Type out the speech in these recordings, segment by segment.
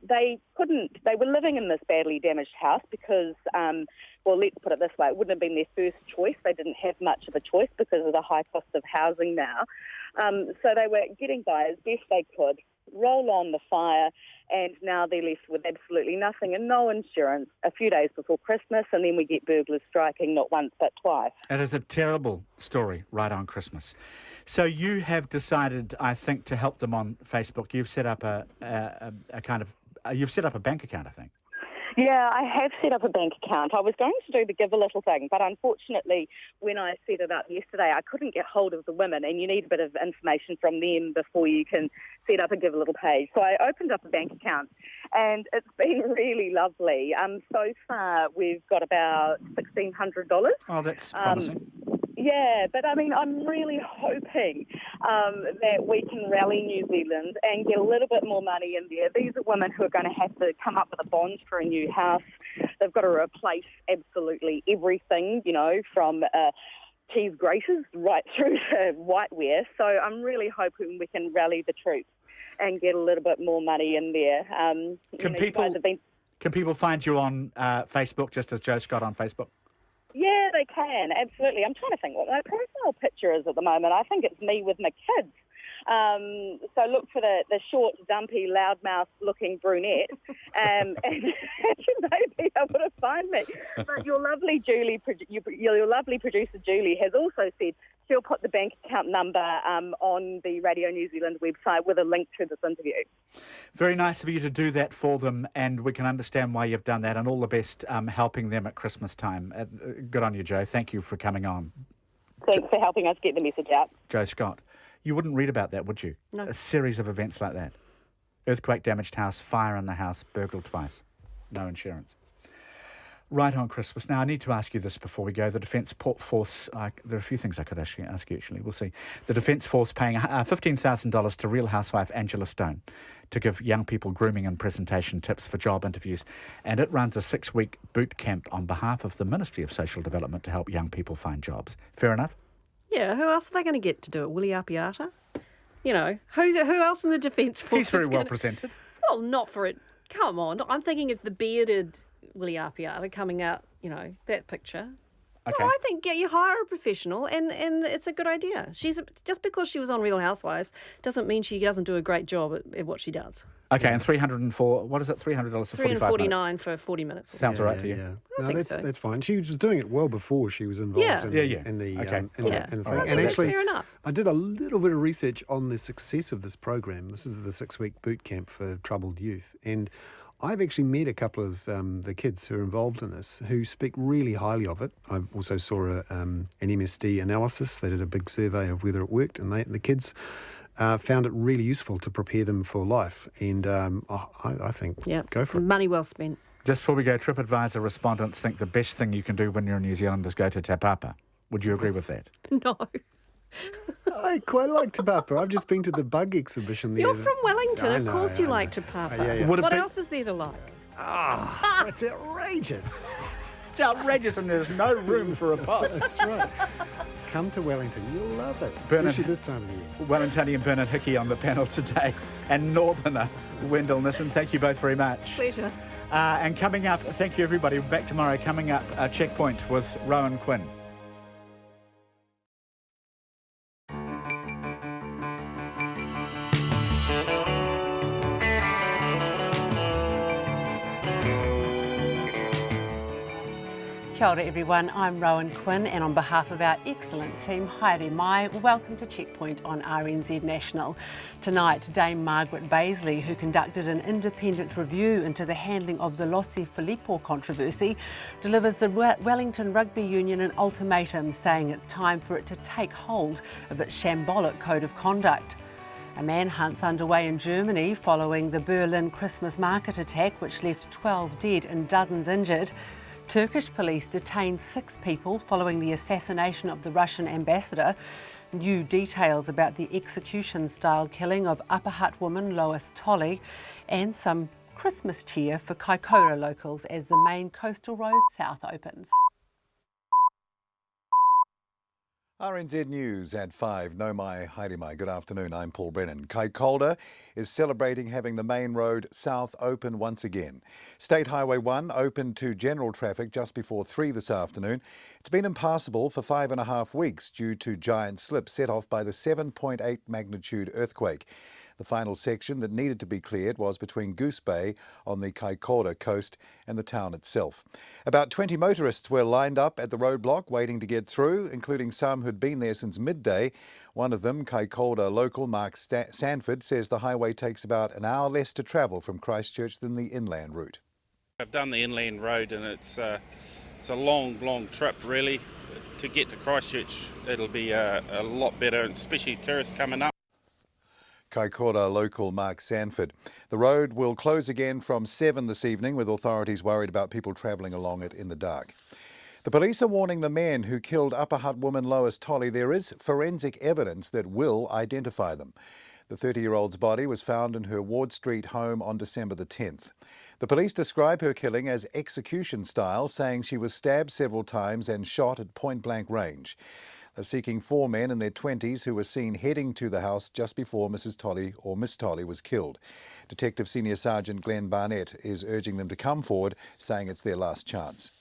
they were living in this badly damaged house because, well, let's put it this way, it wouldn't have been their first choice. They didn't have much of a choice because of the high cost of housing now. So they were getting by as best they could, roll on the fire, and now they're left with absolutely nothing and no insurance a few days before Christmas, and then we get burglars striking not once but twice. It is a terrible story right on Christmas. So you have decided, I think, to help them on Facebook. You've set up you've set up a bank account, I think. Yeah, I have set up a bank account. I was going to do the Give a Little thing, but unfortunately, when I set it up yesterday, I couldn't get hold of the women, and you need a bit of information from them before you can set up a Give a Little page. So I opened up a bank account, and it's been really lovely. So far, we've got about $1,600. Oh, that's promising. Yeah, but I mean, I'm really hoping that we can rally New Zealand and get a little bit more money in there. These are women who are going to have to come up with a bond for a new house. They've got to replace absolutely everything, you know, from cheese grases right through to whiteware. So I'm really hoping we can rally the troops and get a little bit more money in there. Can people find you on Facebook, just as Joe Scott on Facebook? Yeah, they can, absolutely. I'm trying to think what my profile picture is at the moment. I think it's me with my kids. So look for the short, dumpy, loudmouth-looking brunette, and you may be able to find me. But your lovely your lovely producer Julie has also said she'll put the bank account number on the Radio New Zealand website with a link to this interview. Very nice of you to do that for them, and we can understand why you've done that, and all the best helping them at Christmas time. Good on you, Joe. Thank you for coming on. Thanks for helping us get the message out. Joe Scott. You wouldn't read about that, would you? No. A series of events like that. Earthquake damaged house, fire in the house, burgled twice. No insurance. Right on Christmas. Now, I need to ask you this before we go. The Defence Force, there are a few things I could ask you actually. We'll see. The Defence Force paying $15,000 to Real Housewife Angela Stone to give young people grooming and presentation tips for job interviews. And it runs a 6-week boot camp on behalf of the Ministry of Social Development to help young people find jobs. Fair enough? Yeah, who else are they going to get to do it? Willie Apiata? You know, who else in the Defence Force? He's very well presented. Well, not for it. Come on. I'm thinking of the bearded Willie Apiata coming out, you know, that picture. Okay. No, I think you hire a professional and it's a good idea. Just because she was on Real Housewives doesn't mean she doesn't do a great job at what she does. Okay, and $300 for 45 minutes? $349 for 40 minutes. Sounds all right to you? Yeah. No, that's fine. She was doing it well before she was involved in the thing. Right, and so actually, fair enough. I did a little bit of research on the success of this program. This is the 6-week boot camp for troubled youth. And I've actually met a couple of the kids who are involved in this who speak really highly of it. I also saw an MSD analysis. They did a big survey of whether it worked, and the kids found it really useful to prepare them for life. And I think go for it. Money well spent. Just before we go, TripAdvisor respondents think the best thing you can do when you're in New Zealand is go to Te Papa. Would you agree with that? No. I quite like Te Papa. I've just been to the bug exhibition there. You're from Wellington. Of course you like Te Papa. What else is there to like? It's outrageous. It's outrageous, and there's no room for a pub. That's right. Come to Wellington. You'll love it, especially this time of year. Wellingtonian Bernard Hickey on the panel today, and Northerner Wendell Nissen. Thank you both very much. Pleasure. And coming up, thank you everybody. We're back tomorrow. Coming up, Checkpoint with Rowan Quinn. Kia ora everyone, I'm Rowan Quinn, and on behalf of our excellent team, haere mai, welcome to Checkpoint on RNZ National. Tonight, Dame Margaret Baisley, who conducted an independent review into the handling of the Lossi Filippo controversy, delivers the Wellington Rugby Union an ultimatum saying it's time for it to take hold of its shambolic code of conduct. A manhunt's underway in Germany following the Berlin Christmas market attack, which left 12 dead and dozens injured. Turkish police detained 6 people following the assassination of the Russian ambassador. New details about the execution-style killing of Upper Hutt woman Lois Tolley, and some Christmas cheer for Kaikoura locals as the main coastal road south opens. RNZ News at 5. No mai, haere mai. Good afternoon, I'm Paul Brennan. Kaikoura is celebrating having the main road south open once again. State Highway 1 opened to general traffic just before 3 this afternoon. It's been impassable for 5.5 weeks due to giant slips set off by the 7.8 magnitude earthquake. The final section that needed to be cleared was between Goose Bay on the Kaikoura coast and the town itself. About 20 motorists were lined up at the roadblock waiting to get through, including some who'd been there since midday. One of them, Kaikoura local Mark Sanford, says the highway takes about an hour less to travel from Christchurch than the inland route. I've done the inland road and it's a long trip really. To get to Christchurch it'll be a lot better, especially tourists coming up. Kaikoura local Mark Sanford. The road will close again from 7 this evening, with authorities worried about people travelling along it in the dark. The police are warning the men who killed Upper Hutt woman Lois Tolley there is forensic evidence that will identify them. The 30-year-old's body was found in her Ward Street home on December the 10th. The police describe her killing as execution style, saying she was stabbed several times and shot at point-blank range. They're seeking 4 men in their 20s who were seen heading to the house just before Miss Tolley was killed. Detective Senior Sergeant Glenn Barnett is urging them to come forward, saying it's their last chance.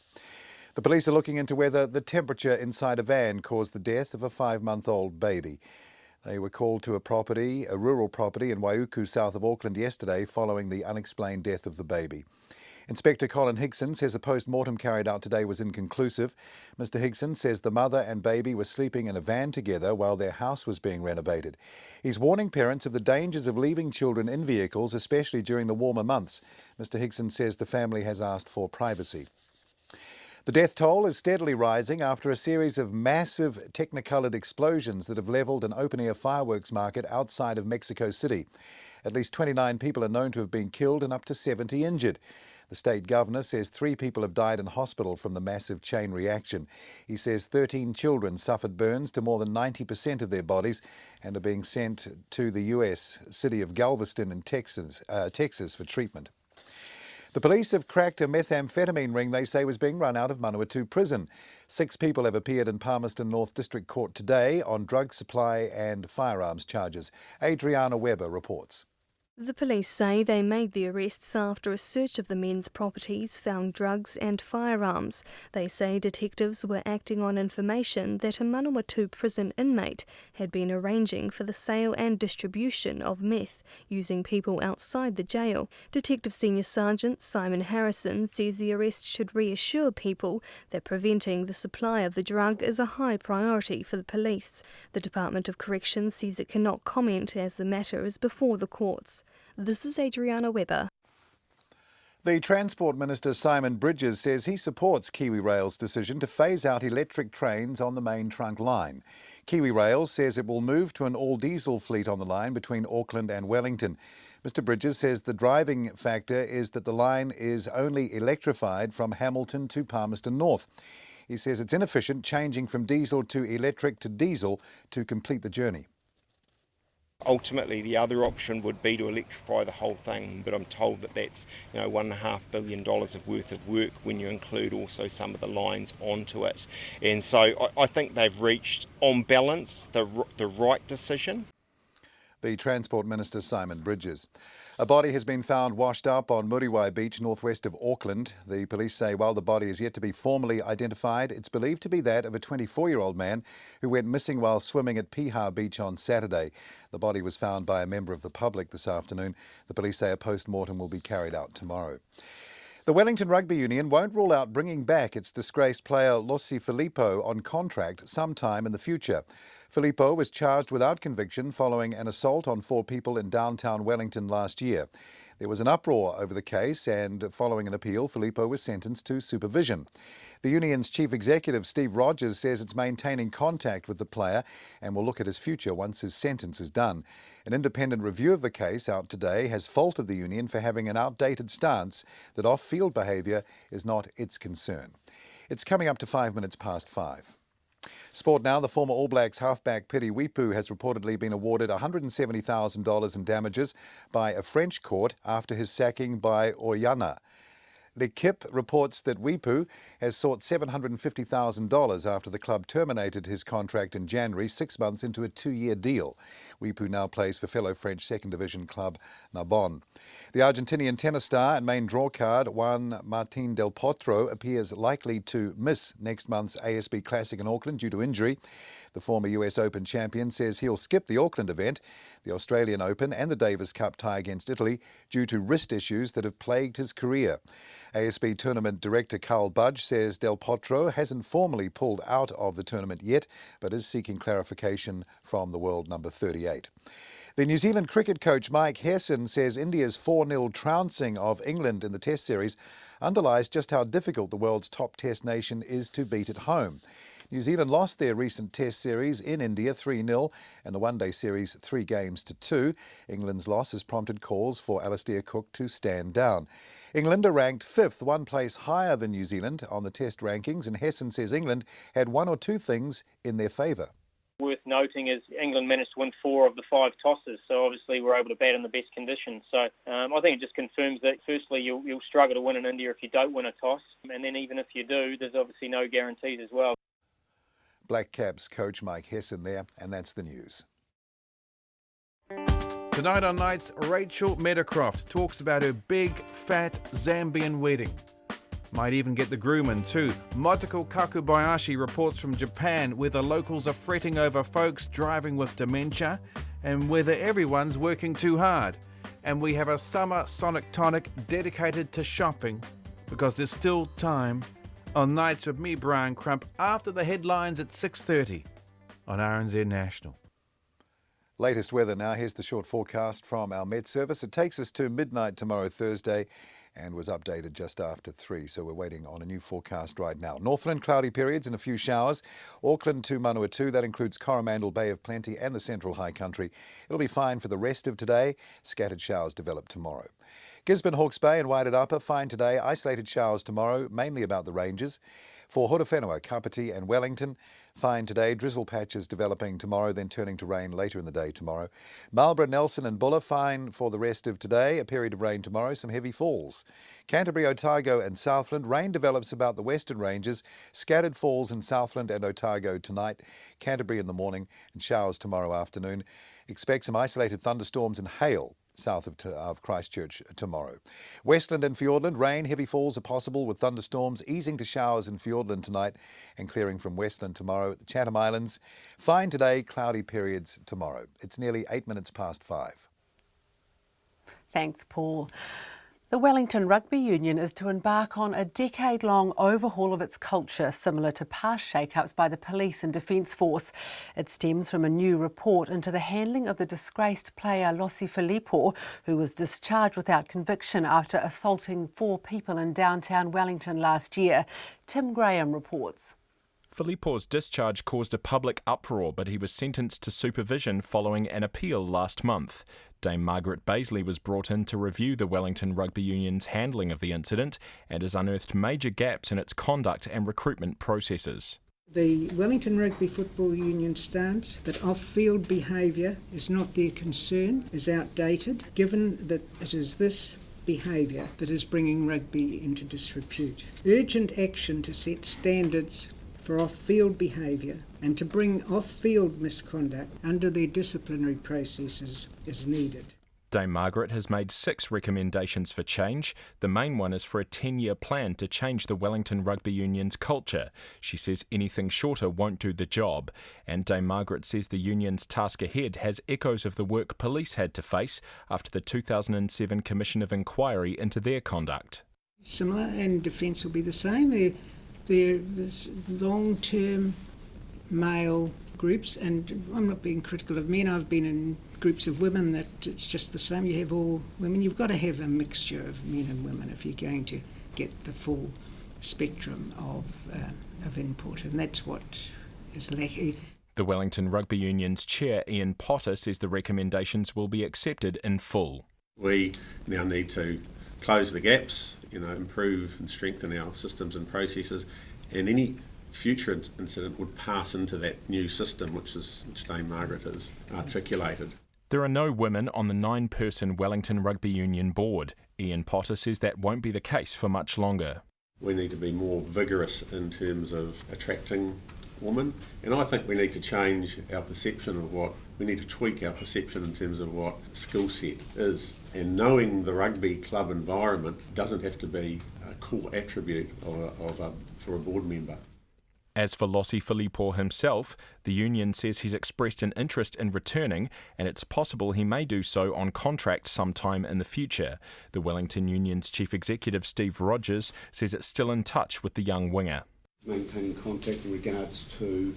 The police are looking into whether the temperature inside a van caused the death of a 5-month-old baby. They were called to a rural property in Waiuku, south of Auckland yesterday, following the unexplained death of the baby. Inspector Colin Higson says a post-mortem carried out today was inconclusive. Mr Higson says the mother and baby were sleeping in a van together while their house was being renovated. He's warning parents of the dangers of leaving children in vehicles, especially during the warmer months. Mr Higson says the family has asked for privacy. The death toll is steadily rising after a series of massive technicoloured explosions that have levelled an open-air fireworks market outside of Mexico City. At least 29 people are known to have been killed and up to 70 injured. The state governor says 3 people have died in hospital from the massive chain reaction. He says 13 children suffered burns to more than 90% of their bodies and are being sent to the US city of Galveston in Texas for treatment. The police have cracked a methamphetamine ring they say was being run out of Manawatu prison. 6 people have appeared in Palmerston North District Court today on drug supply and firearms charges. Adriana Weber reports. The police say they made the arrests after a search of the men's properties found drugs and firearms. They say detectives were acting on information that a Manawatu prison inmate had been arranging for the sale and distribution of meth using people outside the jail. Detective Senior Sergeant Simon Harrison says the arrest should reassure people that preventing the supply of the drug is a high priority for the police. The Department of Corrections says it cannot comment as the matter is before the courts. This is Adriana Weber. The Transport Minister Simon Bridges says he supports KiwiRail's decision to phase out electric trains on the main trunk line. KiwiRail says it will move to an all-diesel fleet on the line between Auckland and Wellington. Mr Bridges says the driving factor is that the line is only electrified from Hamilton to Palmerston North. He says it's inefficient changing from diesel to electric to diesel to complete the journey. Ultimately, the other option would be to electrify the whole thing, but I'm told that that's $1.5 billion of worth of work when you include also some of the lines onto it. And so I think they've reached, on balance, the right decision. The Transport Minister Simon Bridges. A body has been found washed up on Muriwai Beach, northwest of Auckland. The police say while the body is yet to be formally identified, it's believed to be that of a 24-year-old man who went missing while swimming at Piha Beach on Saturday. The body was found by a member of the public this afternoon. The police say a post-mortem will be carried out tomorrow. The Wellington Rugby Union won't rule out bringing back its disgraced player Lossi Filippo on contract sometime in the future. Filippo was charged without conviction following an assault on 4 people in downtown Wellington last year. There was an uproar over the case and following an appeal, Filippo was sentenced to supervision. The union's chief executive, Steve Rogers, says it's maintaining contact with the player and will look at his future once his sentence is done. An independent review of the case out today has faulted the union for having an outdated stance that off-field behaviour is not its concern. It's coming up to 5:05. Sport now. The former All Blacks halfback Piri Wipu has reportedly been awarded $170,000 in damages by a French court after his sacking by Oyana. L'Equipe reports that Wipu has sought $750,000 after the club terminated his contract in January, 6 months into a 2-year deal. Wipu now plays for fellow French second division club Narbonne. The Argentinian tennis star and main draw card Juan Martín del Potro appears likely to miss next month's ASB Classic in Auckland due to injury. The former US Open champion says he'll skip the Auckland event, the Australian Open and the Davis Cup tie against Italy due to wrist issues that have plagued his career. ASB Tournament Director Carl Budge says Del Potro hasn't formally pulled out of the tournament yet, but is seeking clarification from the world number 38. The New Zealand cricket coach Mike Hesson says India's 4-0 trouncing of England in the Test series underlies just how difficult the world's top Test nation is to beat at home. New Zealand lost their recent Test series in India 3-0 and the one-day series 3-2. England's loss has prompted calls for Alastair Cook to stand down. England are ranked 5th, one place higher than New Zealand on the Test rankings, and Hesson says England had one or two things in their favour. Worth noting is England managed to win 4 of the 5 tosses, so obviously we're able to bat in the best conditions. So I think it just confirms that firstly you'll struggle to win in India if you don't win a toss, and then even if you do, there's obviously no guarantees as well. Black Caps coach Mike Hesson there, and that's the news. Tonight on Nights, Rachel Meadowcroft talks about her big, fat Zambian wedding. Might even get the groom in too. Motoko Kakubayashi reports from Japan, where the locals are fretting over folks driving with dementia and whether everyone's working too hard. And we have a summer Sonic Tonic dedicated to shopping, because there's still time, on Nights with me, Brian Crump, after the headlines at 6:30 on RNZ National. Latest weather now. Here's the short forecast from our Met Service. It takes us to midnight tomorrow, Thursday, and was updated just after 3, so we're waiting on a new forecast right now. Northland, cloudy periods and a few showers. Auckland to Manawatu, that includes Coromandel, Bay of Plenty and the Central High Country. It'll be fine for the rest of today. Scattered showers develop tomorrow. Gisborne, Hawke's Bay and Waited Upper, fine today. Isolated showers tomorrow, mainly about the ranges. For Horowhenua, Kapiti and Wellington, fine today. Drizzle patches developing tomorrow, then turning to rain later in the day tomorrow. Marlborough, Nelson and Buller, fine for the rest of today. A period of rain tomorrow, some heavy falls. Canterbury, Otago and Southland, rain develops about the western ranges. Scattered falls in Southland and Otago tonight. Canterbury in the morning and showers tomorrow afternoon. Expect some isolated thunderstorms and hail south of Christchurch tomorrow. Westland and Fiordland, rain, heavy falls are possible with thunderstorms, easing to showers in Fiordland tonight and clearing from Westland tomorrow. The Chatham Islands, fine today, cloudy periods tomorrow. It's nearly 8 minutes past 5. Thanks, Paul. The Wellington Rugby Union is to embark on a decade-long overhaul of its culture, similar to past shake-ups by the police and defence force. It stems from a new report into the handling of the disgraced player Lossi Filippo, who was discharged without conviction after assaulting 4 people in downtown Wellington last year. Tim Graham reports. Filippo's discharge caused a public uproar, but he was sentenced to supervision following an appeal last month. Dame Margaret Baisley was brought in to review the Wellington Rugby Union's handling of the incident and has unearthed major gaps in its conduct and recruitment processes. The Wellington Rugby Football Union stance that off-field behaviour is not their concern is outdated, given that it is this behaviour that is bringing rugby into disrepute. Urgent action to set standards for off-field behaviour and to bring off-field misconduct under their disciplinary processes is needed. Dame Margaret has made 6 recommendations for change. The main one is for a 10-year plan to change the Wellington Rugby Union's culture. She says anything shorter won't do the job. And Dame Margaret says the union's task ahead has echoes of the work police had to face after the 2007 Commission of Inquiry into their conduct. Similar, and defence will be the same. There's long-term male groups, and I'm not being critical of men, I've been in groups of women that it's just the same. You have all women. You've got to have a mixture of men and women if you're going to get the full spectrum of input, and that's what is lacking. The Wellington Rugby Union's chair, Ian Potter, says the recommendations will be accepted in full. We now need to close the gaps, improve and strengthen our systems and processes, and any future incident would pass into that new system which Dame Margaret has articulated. There are no women on the 9-person Wellington Rugby Union board. Ian Potter says that won't be the case for much longer. We need to be more vigorous in terms of attracting women, and I think we need to change our perception of we need to tweak our perception in terms of what skill set is. And knowing the rugby club environment doesn't have to be a core attribute for a board member. As for Lossie Filippo himself, the union says he's expressed an interest in returning, and it's possible he may do so on contract sometime in the future. The Wellington Union's chief executive, Steve Rogers, says it's still in touch with the young winger. Maintaining contact in regards to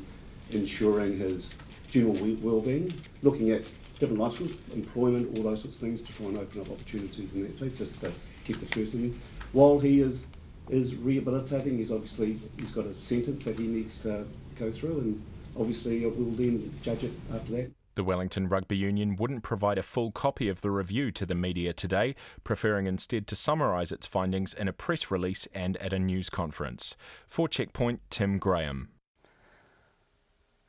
ensuring his general well-being, looking at different lifestyles, employment, all those sorts of things to try and open up opportunities in that place, just to keep the person. While he is rehabilitating, he's got a sentence that he needs to go through, and obviously we'll then judge it after that. The Wellington Rugby Union wouldn't provide a full copy of the review to the media today, preferring instead to summarise its findings in a press release and at a news conference. For Checkpoint, Tim Graham.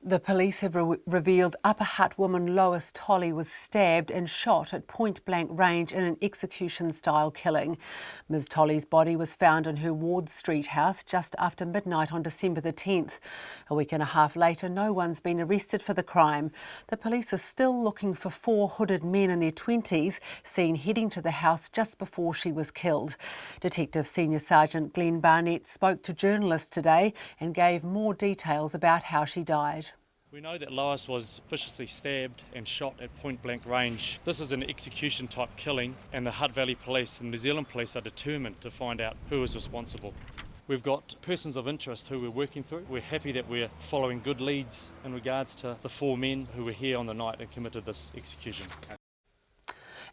The police have revealed Upper Hutt woman Lois Tolley was stabbed and shot at point-blank range in an execution-style killing. Ms Tolley's body was found in her Ward Street house just after midnight on December the 10th. A week and a half later, no one's been arrested for the crime. The police are still looking for 4 hooded men in their 20s seen heading to the house just before she was killed. Detective Senior Sergeant Glenn Barnett spoke to journalists today and gave more details about how she died. We know that Lois was viciously stabbed and shot at point-blank range. This is an execution-type killing, and the Hutt Valley Police and New Zealand Police are determined to find out who is responsible. We've got persons of interest who we're working through. We're happy that we're following good leads in regards to the 4 men who were here on the night and committed this execution.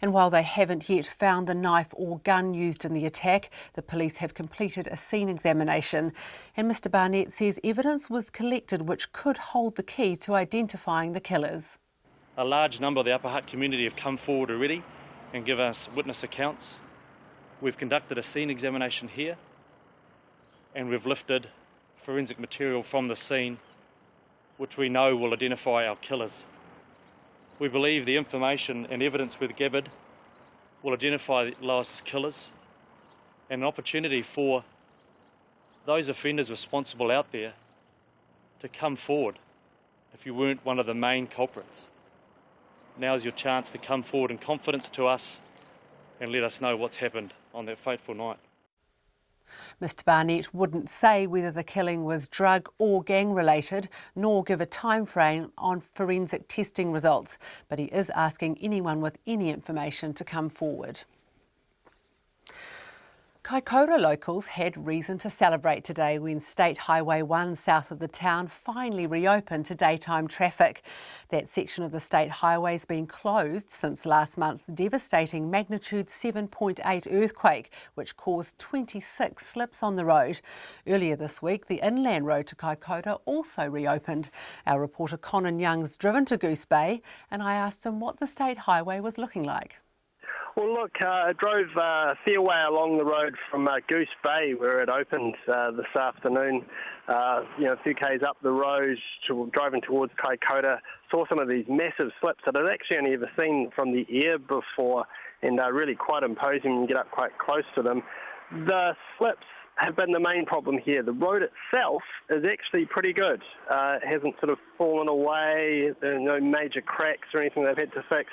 And while they haven't yet found the knife or gun used in the attack, the police have completed a scene examination. And Mr Barnett says evidence was collected which could hold the key to identifying the killers. A large number of the Upper Hutt community have come forward already and given us witness accounts. We've conducted a scene examination here, and we've lifted forensic material from the scene which we know will identify our killers. We believe the information and evidence we've gathered will identify Lois's killers, and an opportunity for those offenders responsible out there to come forward if you weren't one of the main culprits. Now's your chance to come forward in confidence to us and let us know what's happened on that fateful night. Mr Barnett wouldn't say whether the killing was drug or gang related, nor give a time frame on forensic testing results, but he is asking anyone with any information to come forward. Kaikoura locals had reason to celebrate today when State Highway 1 south of the town finally reopened to daytime traffic. That section of the state highway has been closed since last month's devastating magnitude 7.8 earthquake, which caused 26 slips on the road. Earlier this week, the inland road to Kaikoura also reopened. Our reporter Conan Young's driven to Goose Bay, and I asked him what the state highway was looking like. Well, look, I drove a fair way along the road from Goose Bay, where it opened this afternoon. A few k's up the road, driving towards Kaikoura, saw some of these massive slips that I'd actually only ever seen from the air before, and really quite imposing when you get up quite close to them. The slips have been the main problem here. The road itself is actually pretty good. It hasn't sort of fallen away. There are no major cracks or anything they've had to fix.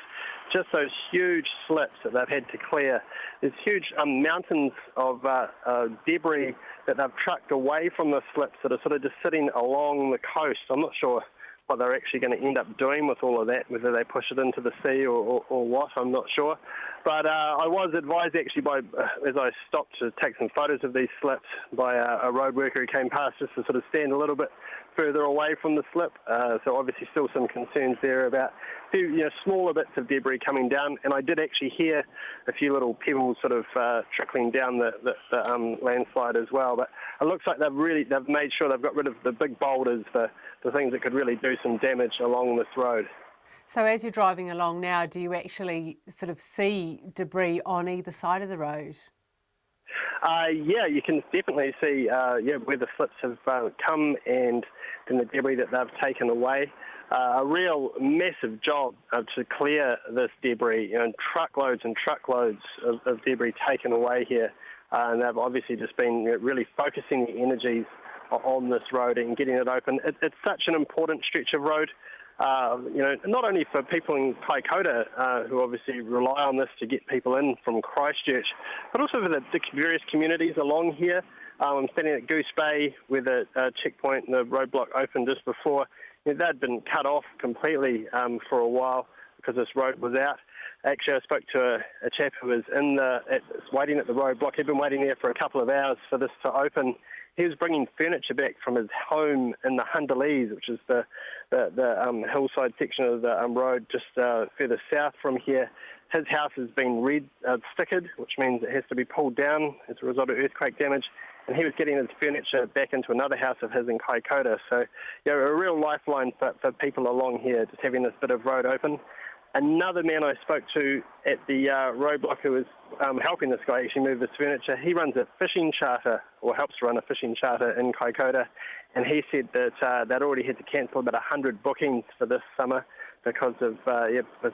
Just those huge slips that they've had to clear. There's huge mountains of debris that they've trucked away from the slips that are sort of just sitting along the coast. I'm not sure what they're actually going to end up doing with all of that, whether they push it into the sea or what, I'm not sure. But I was advised actually by, as I stopped to take some photos of these slips, by a road worker who came past just to sort of stand a little bit further away from the slip. So obviously still some concerns there about a few smaller bits of debris coming down. And I did actually hear a few little pebbles sort of trickling down the landslide as well. But it looks like they've made sure they've got rid of the big boulders, the things that could really do some damage along this road. So as you're driving along now, do you actually sort of see debris on either side of the road? Yeah, you can definitely see where the slips have come and then the debris that they've taken away. a real massive job to clear this debris, and truckloads and truckloads of debris taken away here. And they've obviously just been really focusing the energies on this road and getting it open. It's such an important stretch of road, not only for people in Kaikoura who obviously rely on this to get people in from Christchurch, but also for the various communities along here. I'm standing at Goose Bay where the checkpoint and the roadblock opened just before. They'd been cut off completely for a while because this road was out. Actually, I spoke to a chap who was waiting at the roadblock. He'd been waiting there for a couple of hours for this to open. He was bringing furniture back from his home in the Hundalees, which is the hillside section of the road just further south from here. His house has been stickered, which means it has to be pulled down as a result of earthquake damage. And he was getting his furniture back into another house of his in Kaikoura. So, a real lifeline for people along here, just having this bit of road open. Another man I spoke to at the roadblock who was helping this guy actually move his furniture, he runs a fishing charter, or helps run a fishing charter in Kaikoura, and he said that they'd already had to cancel about 100 bookings for this summer because of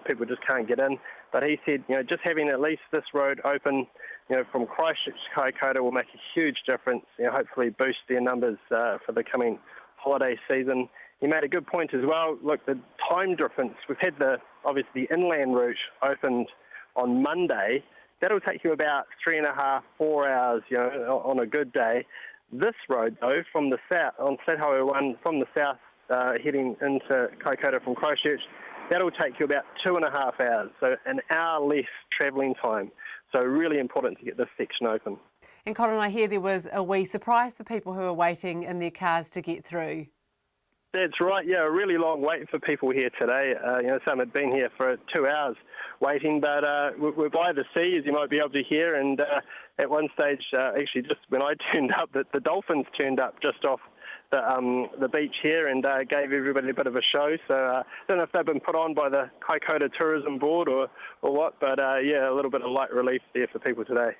people just can't get in. But he said, just having at least this road open, from Christchurch to Kaikoura will make a huge difference, hopefully boost their numbers for the coming holiday season. He made a good point as well. Look, the time difference, we've had obviously the inland route opened on Monday. That'll take you about 3.5, 4 hours, on a good day. This road, though, from the south, on State Highway 1, from the south, heading into Kaikoura from Christchurch, that'll take you about 2.5 hours, so an hour less travelling time. So really important to get this section open. And Colin, I hear there was a wee surprise for people who are waiting in their cars to get through. That's right, a really long wait for people here today. Some had been here for 2 hours waiting, but we're by the sea, as you might be able to hear, and at one stage, actually just when I turned up, the dolphins turned up just off the beach here and gave everybody a bit of a show. So I don't know if they've been put on by the Kaikoura Tourism Board or what, but a little bit of light relief there for people today.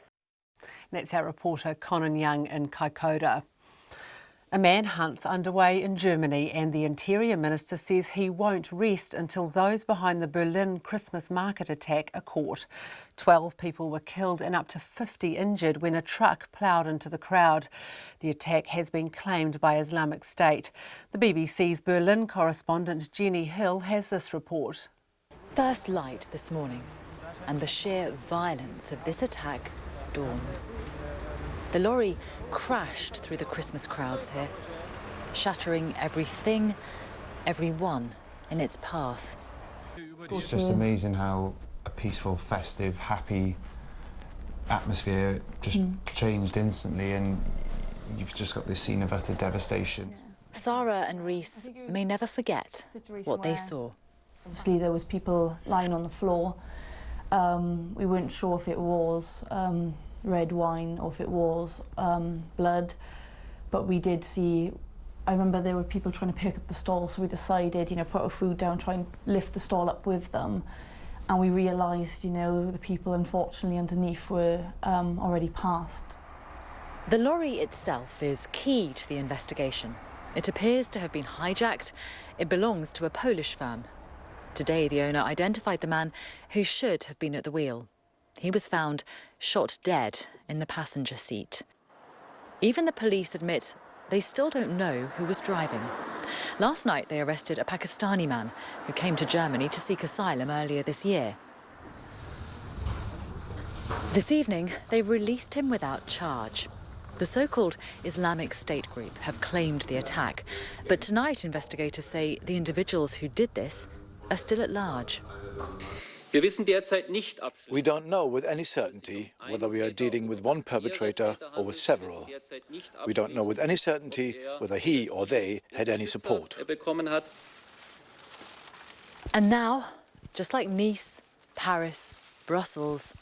That's our reporter Conan Young in Kaikoura. A manhunt's underway in Germany, and the Interior Minister says he won't rest until those behind the Berlin Christmas market attack are caught. 12 people were killed and up to 50 injured when a truck ploughed into the crowd. The attack has been claimed by Islamic State. The BBC's Berlin correspondent Jenny Hill has this report. First light this morning, and the sheer violence of this attack dawns. The lorry crashed through the Christmas crowds here, shattering everything, everyone in its path. It's just amazing how a peaceful, festive, happy atmosphere just changed instantly, and you've just got this scene of utter devastation. Sarah and Reese may never forget what they saw. Obviously there was people lying on the floor. We weren't sure if it was red wine or if it was blood, but we did see, I remember there were people trying to pick up the stall, so we decided, put our food down, try and lift the stall up with them, and we realised, the people unfortunately underneath were already passed. The lorry itself is key to the investigation. It appears to have been hijacked. It belongs to a Polish firm. Today the owner identified the man who should have been at the wheel. He was found shot dead in the passenger seat. Even the police admit they still don't know who was driving. Last night they arrested a Pakistani man who came to Germany to seek asylum earlier this year. This evening they released him without charge. The so-called Islamic State group have claimed the attack, but tonight investigators say the individuals who did this are still at large. We don't know with any certainty whether we are dealing with one perpetrator or with several. We don't know with any certainty whether he or they had any support. And now, just like Nice, Paris, Brussels,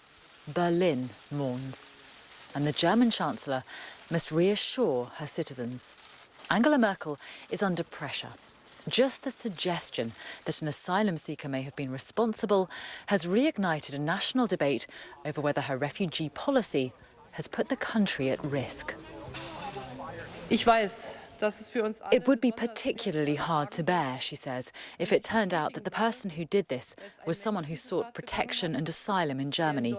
Berlin mourns. And the German Chancellor must reassure her citizens. Angela Merkel is under pressure. Just the suggestion that an asylum seeker may have been responsible has reignited a national debate over whether her refugee policy has put the country at risk. It would be particularly hard to bear, she says, if it turned out that the person who did this was someone who sought protection and asylum in Germany.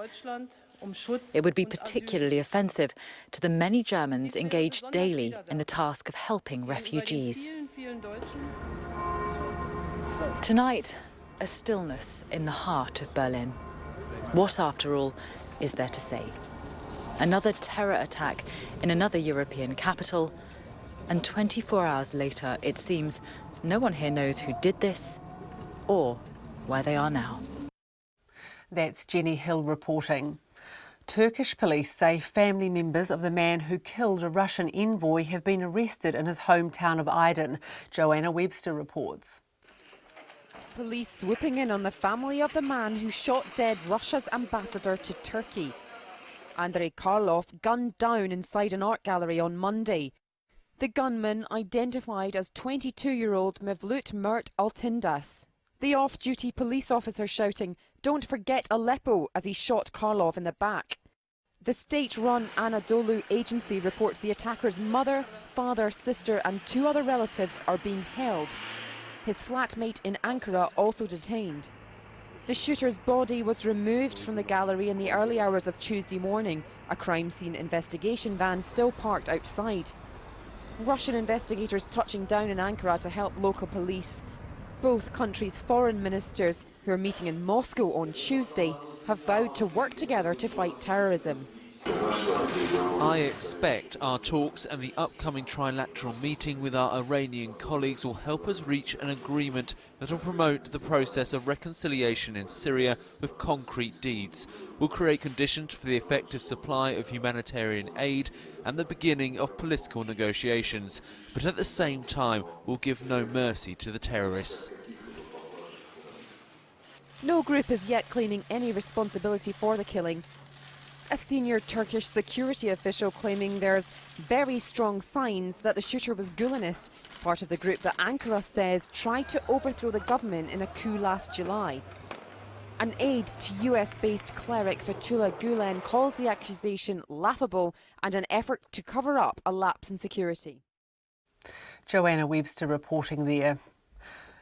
It would be particularly offensive to the many Germans engaged daily in the task of helping refugees. Tonight, a stillness in the heart of Berlin. What, after all, is there to say? Another terror attack in another European capital, and 24 hours later, it seems no one here knows who did this or where they are now. That's Jenny Hill reporting. Turkish police say family members of the man who killed a Russian envoy have been arrested in his hometown of Aydın. Joanna Webster reports. Police swooping in on the family of the man who shot dead Russia's ambassador to Turkey. Andrei Karlov gunned down inside an art gallery on Monday. The gunman identified as 22-year-old Mevlut Mert Altindas. The off-duty police officer shouting, "Don't forget Aleppo," as he shot Karlov in the back. The state-run Anadolu agency reports the attacker's mother, father, sister and 2 other relatives are being held. His flatmate in Ankara also detained. The shooter's body was removed from the gallery in the early hours of Tuesday morning. A crime scene investigation van still parked outside. Russian investigators touching down in Ankara to help local police. Both countries' foreign ministers, who are meeting in Moscow on Tuesday, have vowed to work together to fight terrorism. I expect our talks and the upcoming trilateral meeting with our Iranian colleagues will help us reach an agreement that will promote the process of reconciliation in Syria with concrete deeds, will create conditions for the effective supply of humanitarian aid and the beginning of political negotiations, but at the same time will give no mercy to the terrorists. No group is yet claiming any responsibility for the killing. A senior Turkish security official claiming there's very strong signs that the shooter was Gulenist, part of the group that Ankara says tried to overthrow the government in a coup last July. An aide to US-based cleric Fethullah Gulen calls the accusation laughable and an effort to cover up a lapse in security. Joanna Webster reporting there.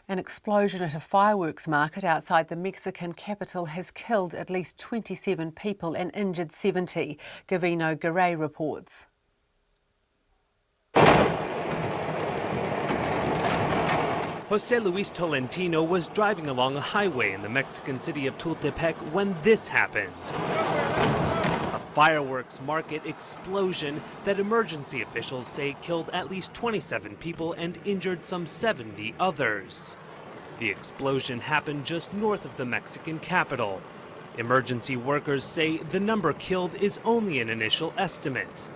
An explosion at a fireworks market outside the Mexican capital has killed at least 27 people and injured 70. Gavino Garay reports. Jose Luis Tolentino was driving along a highway in the Mexican city of Tultepec when this happened. A fireworks market explosion that emergency officials say killed at least 27 people and injured some 70 others. The explosion happened just north of the Mexican capital. Emergency workers say the number killed is only an initial estimate.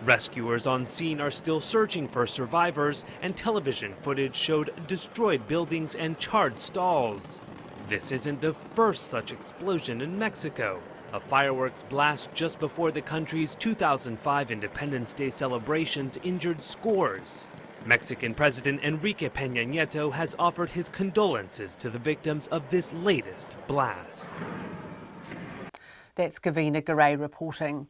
Rescuers on scene are still searching for survivors, and television footage showed destroyed buildings and charred stalls. This isn't the first such explosion in Mexico. A fireworks blast just before the country's 2005 Independence Day celebrations injured scores. Mexican President Enrique Peña Nieto has offered his condolences to the victims of this latest blast. That's Gavina Garay reporting.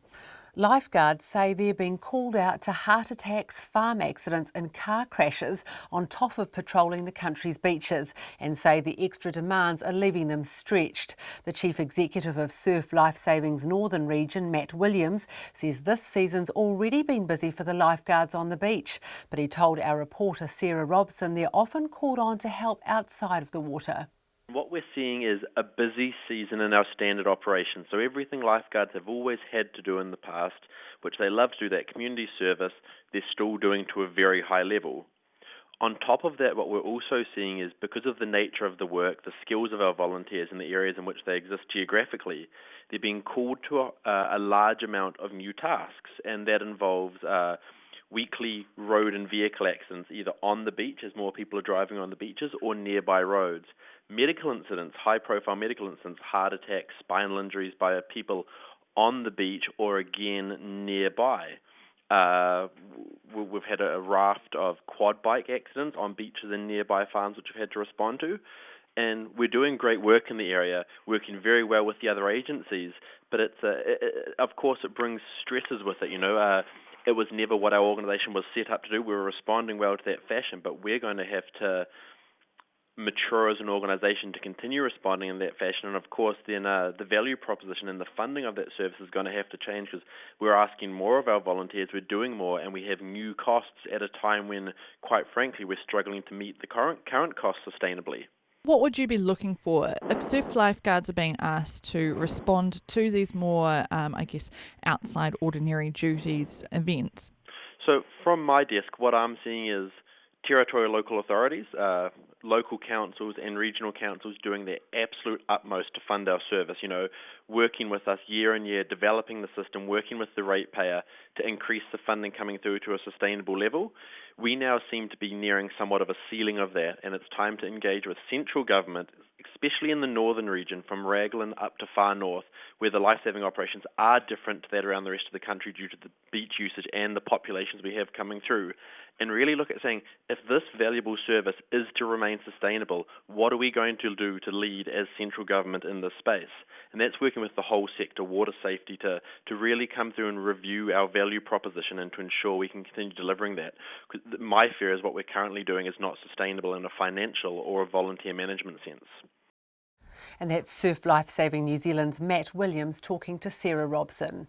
Lifeguards say they're being called out to heart attacks, farm accidents and car crashes on top of patrolling the country's beaches, and say the extra demands are leaving them stretched. The Chief Executive of Surf Life Saving's Northern Region, Matt Williams, says this season's already been busy for the lifeguards on the beach, but he told our reporter Sarah Robson they're often called on to help outside of the water. What we're seeing is a busy season in our standard operations. So everything lifeguards have always had to do in the past, which they love to do, that community service, they're still doing to a very high level. On top of that, what we're also seeing is, because of the nature of the work, the skills of our volunteers in the areas in which they exist geographically, they're being called to a large amount of new tasks, and that involves weekly road and vehicle accidents, either on the beach, as more people are driving on the beaches, or nearby roads. Medical incidents, high-profile medical incidents, heart attacks, spinal injuries by people on the beach or, again, nearby. We've had a raft of quad bike accidents on beaches and nearby farms which we've had to respond to. And we're doing great work in the area, working very well with the other agencies, but of course it brings stresses with it, It was never what our organisation was set up to do. We were responding well to that fashion, but we're going to have to mature as an organisation to continue responding in that fashion. And of course then the value proposition and the funding of that service is going to have to change, because we're asking more of our volunteers, we're doing more, and we have new costs at a time when, quite frankly, we're struggling to meet the current costs sustainably. What would you be looking for if surf lifeguards are being asked to respond to these more, outside ordinary duties events? So from my desk, what I'm seeing is territorial local authorities, local councils and regional councils doing their absolute utmost to fund our service, working with us year on year, developing the system, working with the ratepayer to increase the funding coming through to a sustainable level. We now seem to be nearing somewhat of a ceiling of that, and it's time to engage with central government, especially in the northern region, from Raglan up to far north, where the life-saving operations are different to that around the rest of the country due to the beach usage and the populations we have coming through, and really look at saying, if this valuable service is to remain sustainable, what are we going to do to lead as central government in this space? And that's working with the whole sector, water safety, to really come through and review our value proposition and to ensure we can continue delivering that. 'Cause my fear is what we're currently doing is not sustainable in a financial or a volunteer management sense. And that's Surf Lifesaving New Zealand's Matt Williams talking to Sarah Robson.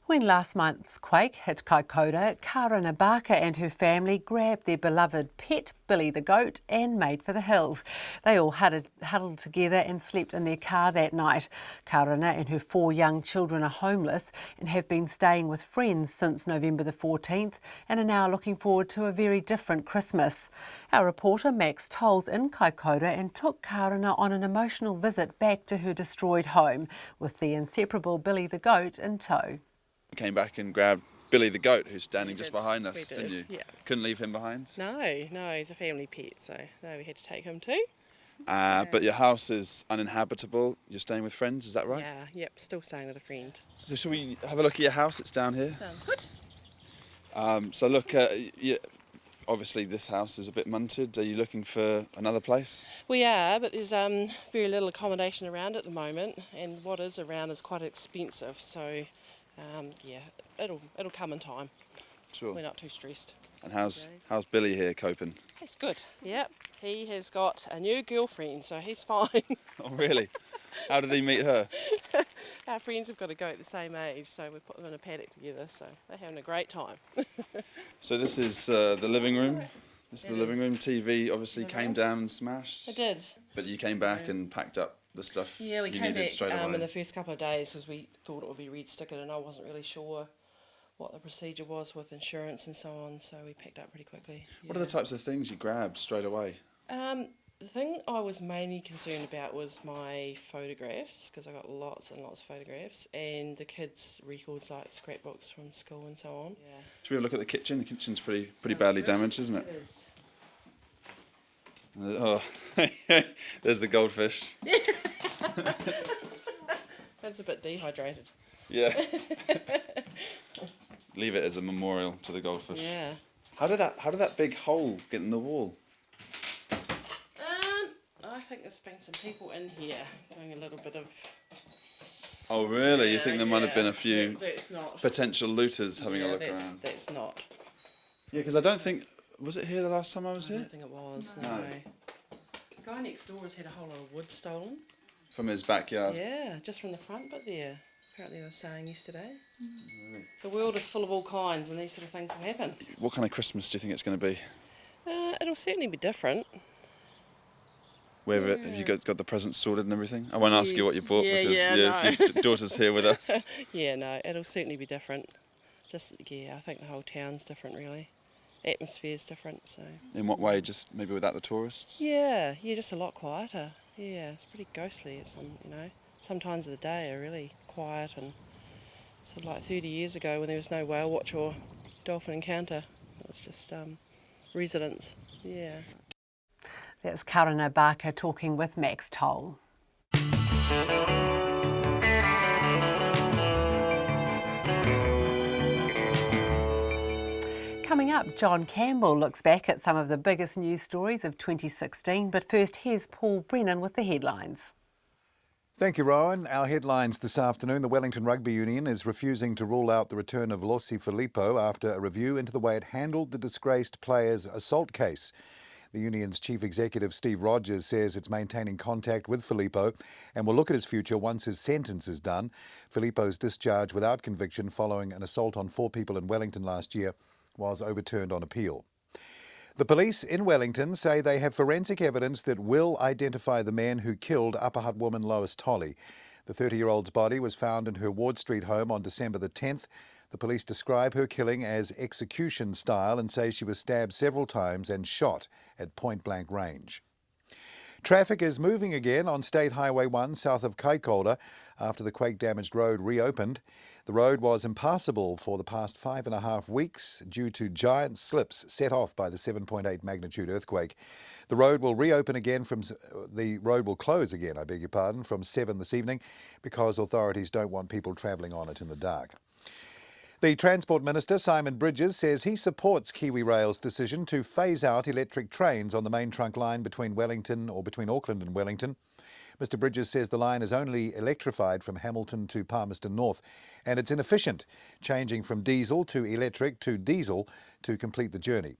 When last month's quake hit Kaikoura, Kaikoura Barker and her family grabbed their beloved pet, Billy the goat, and made for the hills. They all huddled together and slept in their car that night. Kaikoura and her 4 young children are homeless and have been staying with friends since November the 14th and are now looking forward to a very different Christmas. Our reporter Max Toll's in Kaikoura and took Kaikoura on an emotional visit back to her destroyed home with the inseparable Billy the goat in tow. Came back and grabbed Billy the goat, who's standing just behind us, did, didn't you? Yeah. Couldn't leave him behind? No, he's a family pet, so no, we had to take him too. But your house is uninhabitable. You're staying with friends, is that right? Yeah, yep, still staying with a friend. So shall we have a look at your house? It's down here. Good. So look, obviously this house is a bit munted. Are you looking for another place? We are, but there's very little accommodation around at the moment, and what is around is quite expensive, so it'll come in time. Sure. We're not too stressed. And how's Billy here coping? He's good. Yep. He has got a new girlfriend, so he's fine. Oh really? How did he meet her? Our friends have got a goat the same age, so we put them in a paddock together, so they're having a great time. So this is the living room. This is the living room. TV obviously came down and smashed. It did. But you came back and packed up the stuff Yeah, we you came needed back straight away. in the first couple of days because we thought it would be red stickered, and I wasn't really sure what the procedure was with insurance and so on, so we packed up pretty quickly. What are the types of things you grabbed straight away? The thing I was mainly concerned about was my photographs, because I got lots and lots of photographs, and the kids' records like scrapbooks from school and so on. Yeah. Should we have a look at the kitchen? The kitchen's pretty badly damaged, isn't it? It is. Oh, there's the goldfish. That's a bit dehydrated. Yeah. Leave it as a memorial to the goldfish. Yeah. How did that big hole get in the wall? I think there's been some people in here doing a little bit of... Oh really? You think there might have been a few that's not. potential looters having a look around? That's not. Yeah, because I don't think... Was it here the last time I was here? I don't think it was, no. The guy next door has had a whole lot of wood stolen. From his backyard? Yeah, just from the front bit there. Apparently they were saying yesterday. The world is full of all kinds and these sort of things will happen. What kind of Christmas do you think it's going to be? It'll certainly be different. Have you got the presents sorted and everything? I won't ask you what you bought because no. your daughter's here with us. Yeah, no, it'll certainly be different. I think the whole town's different really. Atmosphere's different, so. In what way? Just maybe without the tourists? Yeah, just a lot quieter. Yeah, it's pretty ghostly. Some times of the day are really quiet, and sort of like 30 years ago when there was no whale watch or dolphin encounter, it was just residents. Yeah. That's Kaikoura Barker talking with Max Toll. Coming up, John Campbell looks back at some of the biggest news stories of 2016, but first here's Paul Brennan with the headlines. Thank you, Rowan. Our headlines this afternoon. The Wellington Rugby Union is refusing to rule out the return of Lossi Filippo after a review into the way it handled the disgraced player's assault case. The union's chief executive, Steve Rogers, says it's maintaining contact with Filippo and will look at his future once his sentence is done. Filippo's discharge without conviction following an assault on 4 people in Wellington last year was overturned on appeal. The police in Wellington say they have forensic evidence that will identify the man who killed Upper Hutt woman Lois Tolley. The 30-year-old's body was found in her Ward Street home on December the 10th. The police describe her killing as execution style and say she was stabbed several times and shot at point-blank range. Traffic is moving again on State Highway 1 south of Kaikoura after the quake-damaged road reopened. The road was impassable for the past 5.5 weeks due to giant slips set off by the 7.8 magnitude earthquake. The road will reopen again the road will close again, from 7 this evening because authorities don't want people travelling on it in the dark. The Transport Minister, Simon Bridges, says he supports Kiwi Rail's decision to phase out electric trains on the main trunk line between Auckland and Wellington. Mr Bridges says the line is only electrified from Hamilton to Palmerston North and it's inefficient, changing from diesel to electric to diesel to complete the journey.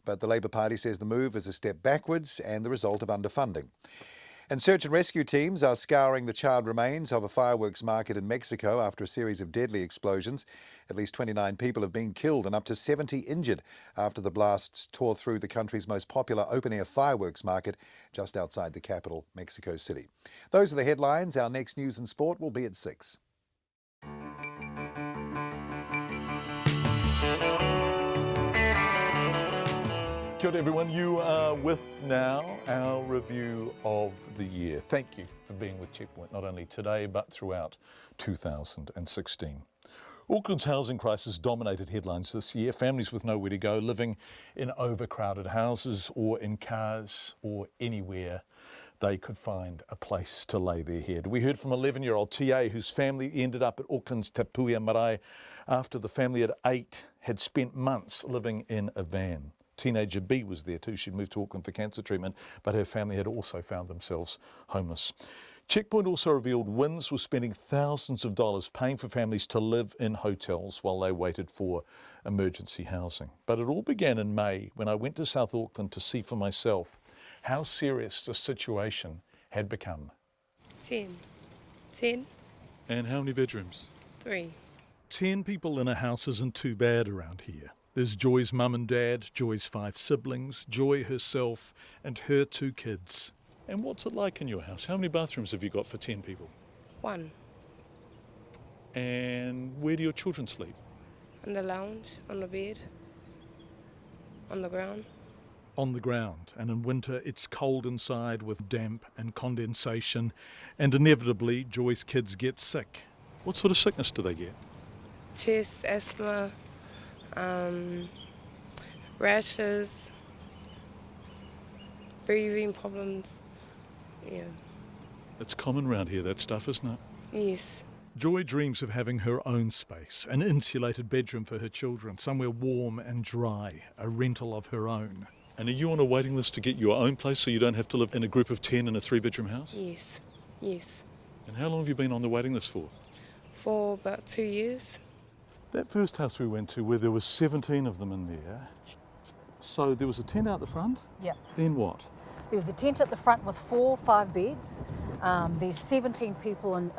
But the Labour Party says the move is a step backwards and the result of underfunding. And search and rescue teams are scouring the charred remains of a fireworks market in Mexico after a series of deadly explosions. At least 29 people have been killed and up to 70 injured after the blasts tore through the country's most popular open-air fireworks market just outside the capital, Mexico City. Those are the headlines. Our next news and sport will be at 6. Kia ora everyone, you are with now our review of the year. Thank you for being with Checkpoint, not only today but throughout 2016. Auckland's housing crisis dominated headlines this year. Families with nowhere to go, living in overcrowded houses or in cars or anywhere they could find a place to lay their head. We heard from 11-year-old TA whose family ended up at Auckland's Te Puia Marae after the family at 8 had spent months living in a van. Teenager B was there too. She'd moved to Auckland for cancer treatment, but her family had also found themselves homeless. Checkpoint also revealed WINZ was spending thousands of dollars paying for families to live in hotels while they waited for emergency housing. But it all began in May when I went to South Auckland to see for myself how serious the situation had become. 10. And how many bedrooms? 3. 10 people in a house isn't too bad around here. There's Joy's mum and dad, Joy's 5 siblings, Joy herself and her 2 kids. And what's it like in your house? How many bathrooms have you got for 10 people? 1. And where do your children sleep? In the lounge, on the bed, on the ground. On the ground, and in winter it's cold inside with damp and condensation, and inevitably Joy's kids get sick. What sort of sickness do they get? Chest, asthma, rashes, breathing problems, yeah. It's common around here, that stuff, isn't it? Yes. Joy dreams of having her own space, an insulated bedroom for her children, somewhere warm and dry, a rental of her own. And are you on a waiting list to get your own place so you don't have to live in a group of 10 in a 3-bedroom house? Yes. And how long have you been on the waiting list for? For about 2 years. That first house we went to where there were 17 of them in there, so there was a tent out the front? Yeah. Then what? There was a tent at the front with 4 or 5 beds. There's 17 people in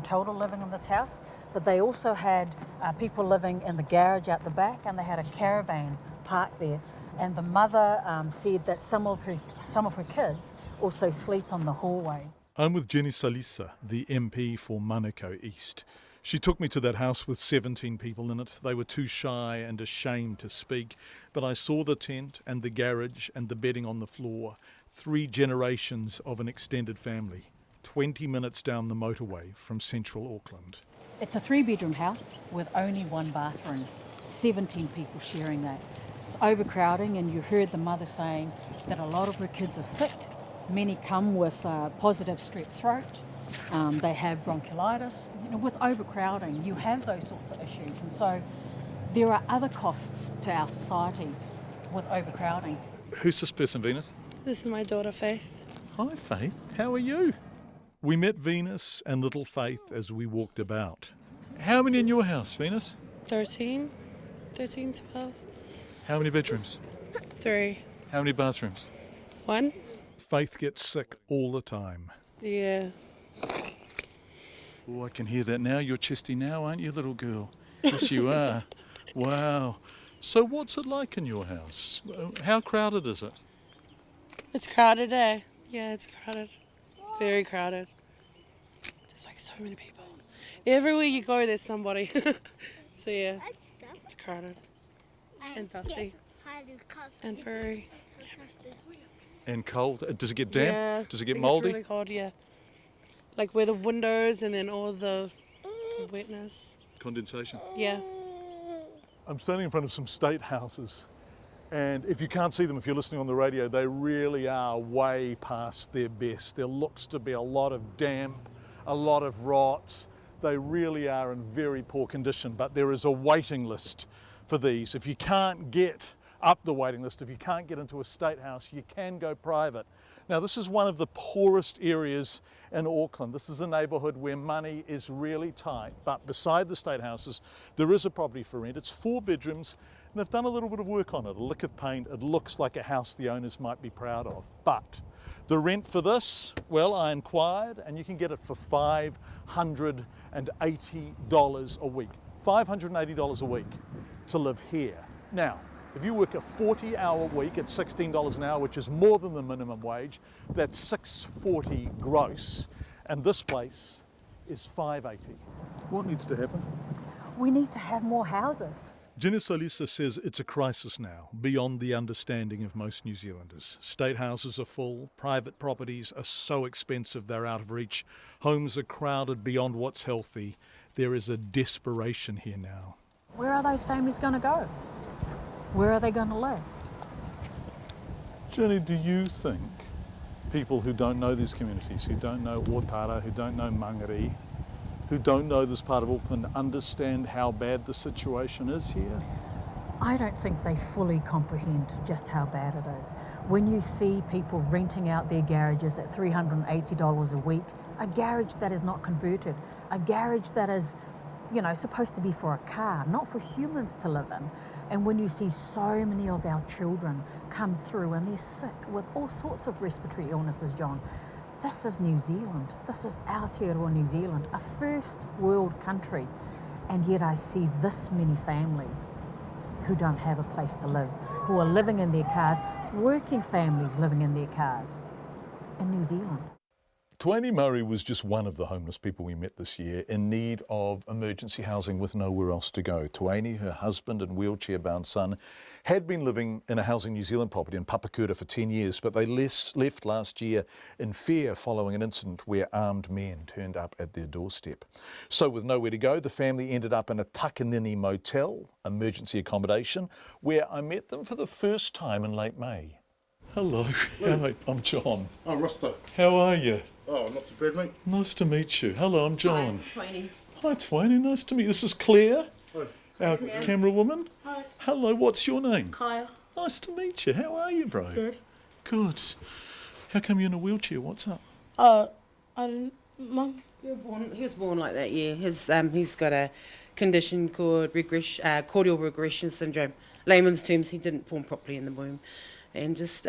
total living in this house, but they also had people living in the garage out the back, and they had a caravan parked there. And the mother said that some of her kids also sleep on the hallway. I'm with Jenny Salisa, the MP for Manukau East. She took me to that house with 17 people in it. They were too shy and ashamed to speak, but I saw the tent and the garage and the bedding on the floor. 3 generations of an extended family, 20 minutes down the motorway from central Auckland. It's a 3-bedroom house with only 1 bathroom, 17 people sharing that. It's overcrowding, and you heard the mother saying that a lot of her kids are sick. Many come with positive strep throat. They have bronchiolitis. With overcrowding, you have those sorts of issues. And so there are other costs to our society with overcrowding. Who's this person, Venus? This is my daughter, Faith. Hi, Faith. How are you? We met Venus and little Faith as we walked about. How many in your house, Venus? 13, 12. How many bedrooms? 3. How many bathrooms? 1. Faith gets sick all the time. Yeah. Oh, I can hear that now. You're chesty now, aren't you, little girl? Yes, you are. Wow. So what's it like in your house? How crowded is it? It's crowded, eh? Yeah, it's crowded. Very crowded. There's like so many people. Everywhere you go, there's somebody. So yeah, it's crowded. And dusty. And furry. And cold? Does it get damp? Yeah. Does it get It's mouldy? really cold, yeah. Like where the windows and then all the wetness. Condensation? Yeah. I'm standing in front of some state houses, and if you can't see them, if you're listening on the radio, they really are way past their best. There looks to be a lot of damp, a lot of rot. They really are in very poor condition, but there is a waiting list for these. If you can't get up the waiting list, if you can't get into a state house, you can go private. Now, this is one of the poorest areas in Auckland. This is a neighbourhood where money is really tight, but beside the state houses, there is a property for rent. It's 4 bedrooms, and they've done a little bit of work on it, a lick of paint. It looks like a house the owners might be proud of. But the rent for this, well, I inquired, and you can get it for $580 a week. $580 a week to live here. Now, if you work a 40-hour week at $16 an hour, which is more than the minimum wage, that's $640 gross, and this place is $580. What needs to happen? We need to have more houses. Jenna Solisa says it's a crisis now, beyond the understanding of most New Zealanders. State houses are full, private properties are so expensive they're out of reach, homes are crowded beyond what's healthy. There is a desperation here now. Where are those families going to go? Where are they going to live? Jenny, do you think people who don't know these communities, who don't know Otara, who don't know Mangere, who don't know this part of Auckland, understand how bad the situation is here? I don't think they fully comprehend just how bad it is. When you see people renting out their garages at $380 a week, a garage that is not converted, a garage that is, you know, supposed to be for a car, not for humans to live in. And when you see so many of our children come through and they're sick with all sorts of respiratory illnesses, John, this is New Zealand. This is Aotearoa New Zealand, a first world country. And yet I see this many families who don't have a place to live, who are living in their cars, working families living in their cars in New Zealand. Tuani Murray was just one of the homeless people we met this year in need of emergency housing with nowhere else to go. Tuani, her husband and wheelchair-bound son, had been living in a Housing New Zealand property in Papakura for 10 years, but they left last year in fear following an incident where armed men turned up at their doorstep. So with nowhere to go, the family ended up in a Takanini motel, emergency accommodation, where I met them for the first time in late May. Hello, I'm John. I'm Rusto. How are you? Oh, not too bad, mate. Nice to meet you. Hello, I'm John. Hi, Twainy. Hi, Twainy. Nice to meet you. This is Claire, Hi. our camera woman. Hi. Hello, what's your name? Kyle. Nice to meet you. How are you, bro? Good. Good. How come you're in a wheelchair? What's up? I didn't. Mum. He was born like that, yeah. He's got a condition called cordial regression syndrome. Layman's terms, he didn't form properly in the womb. And just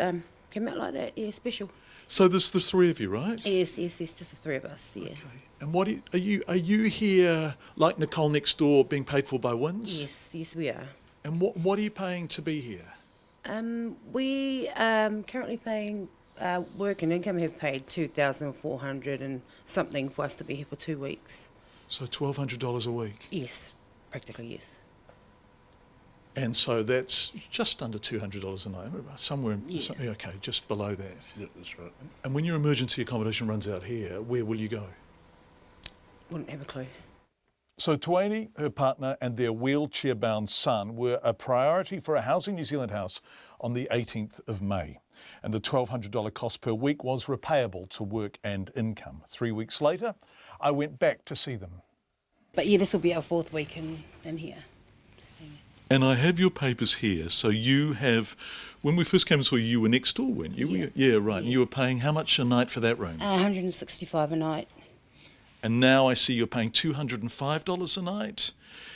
came out like that, yeah, special. So there's the 3 of you, right? Yes, just the 3 of us, yeah. Okay. And what are you here like Nicole next door, being paid for by Wins? Yes, we are. And what are you paying to be here? We currently paying work and income have paid $2,400 and something for us to be here for 2 weeks. So $1,200 a week. Yes, practically yes. And so that's just under $200 a night, somewhere, okay, just below that. Yeah, that's right. And when your emergency accommodation runs out here, where will you go? Wouldn't have a clue. So Tuani, her partner and their wheelchair-bound son were a priority for a Housing New Zealand house on the 18th of May. And the $1,200 cost per week was repayable to work and income. 3 weeks later, I went back to see them. But yeah, this will be our 4th week in here. So. And I have your papers here. So you have, when we first came and saw you, you were next door, weren't you? Yeah. Yeah, right. Yeah. And you were paying how much a night for that room? 165 a night. And now I see you're paying $205 a night.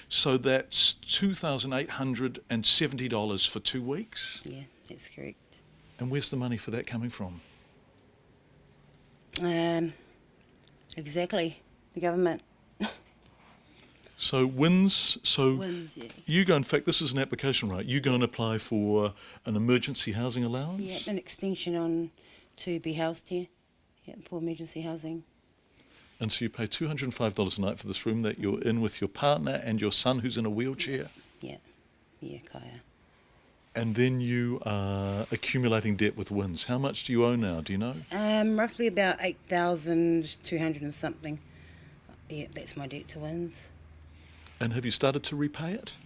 So that's $2,870 for 2 weeks? Yeah, that's correct. And where's the money for that coming from? Exactly, the government. So WINS, yeah. You go, in fact, this is an application, right? You go and apply for an emergency housing allowance? Yeah, an extension on to be housed here, yeah, for emergency housing. And so you pay $205 a night for this room that you're in with your partner and your son who's in a wheelchair? Yeah, Kaya. And then you are accumulating debt with WINS. How much do you owe now, do you know? Roughly about 8,200 and something. Yeah, that's my debt to WINS. And have you started to repay it?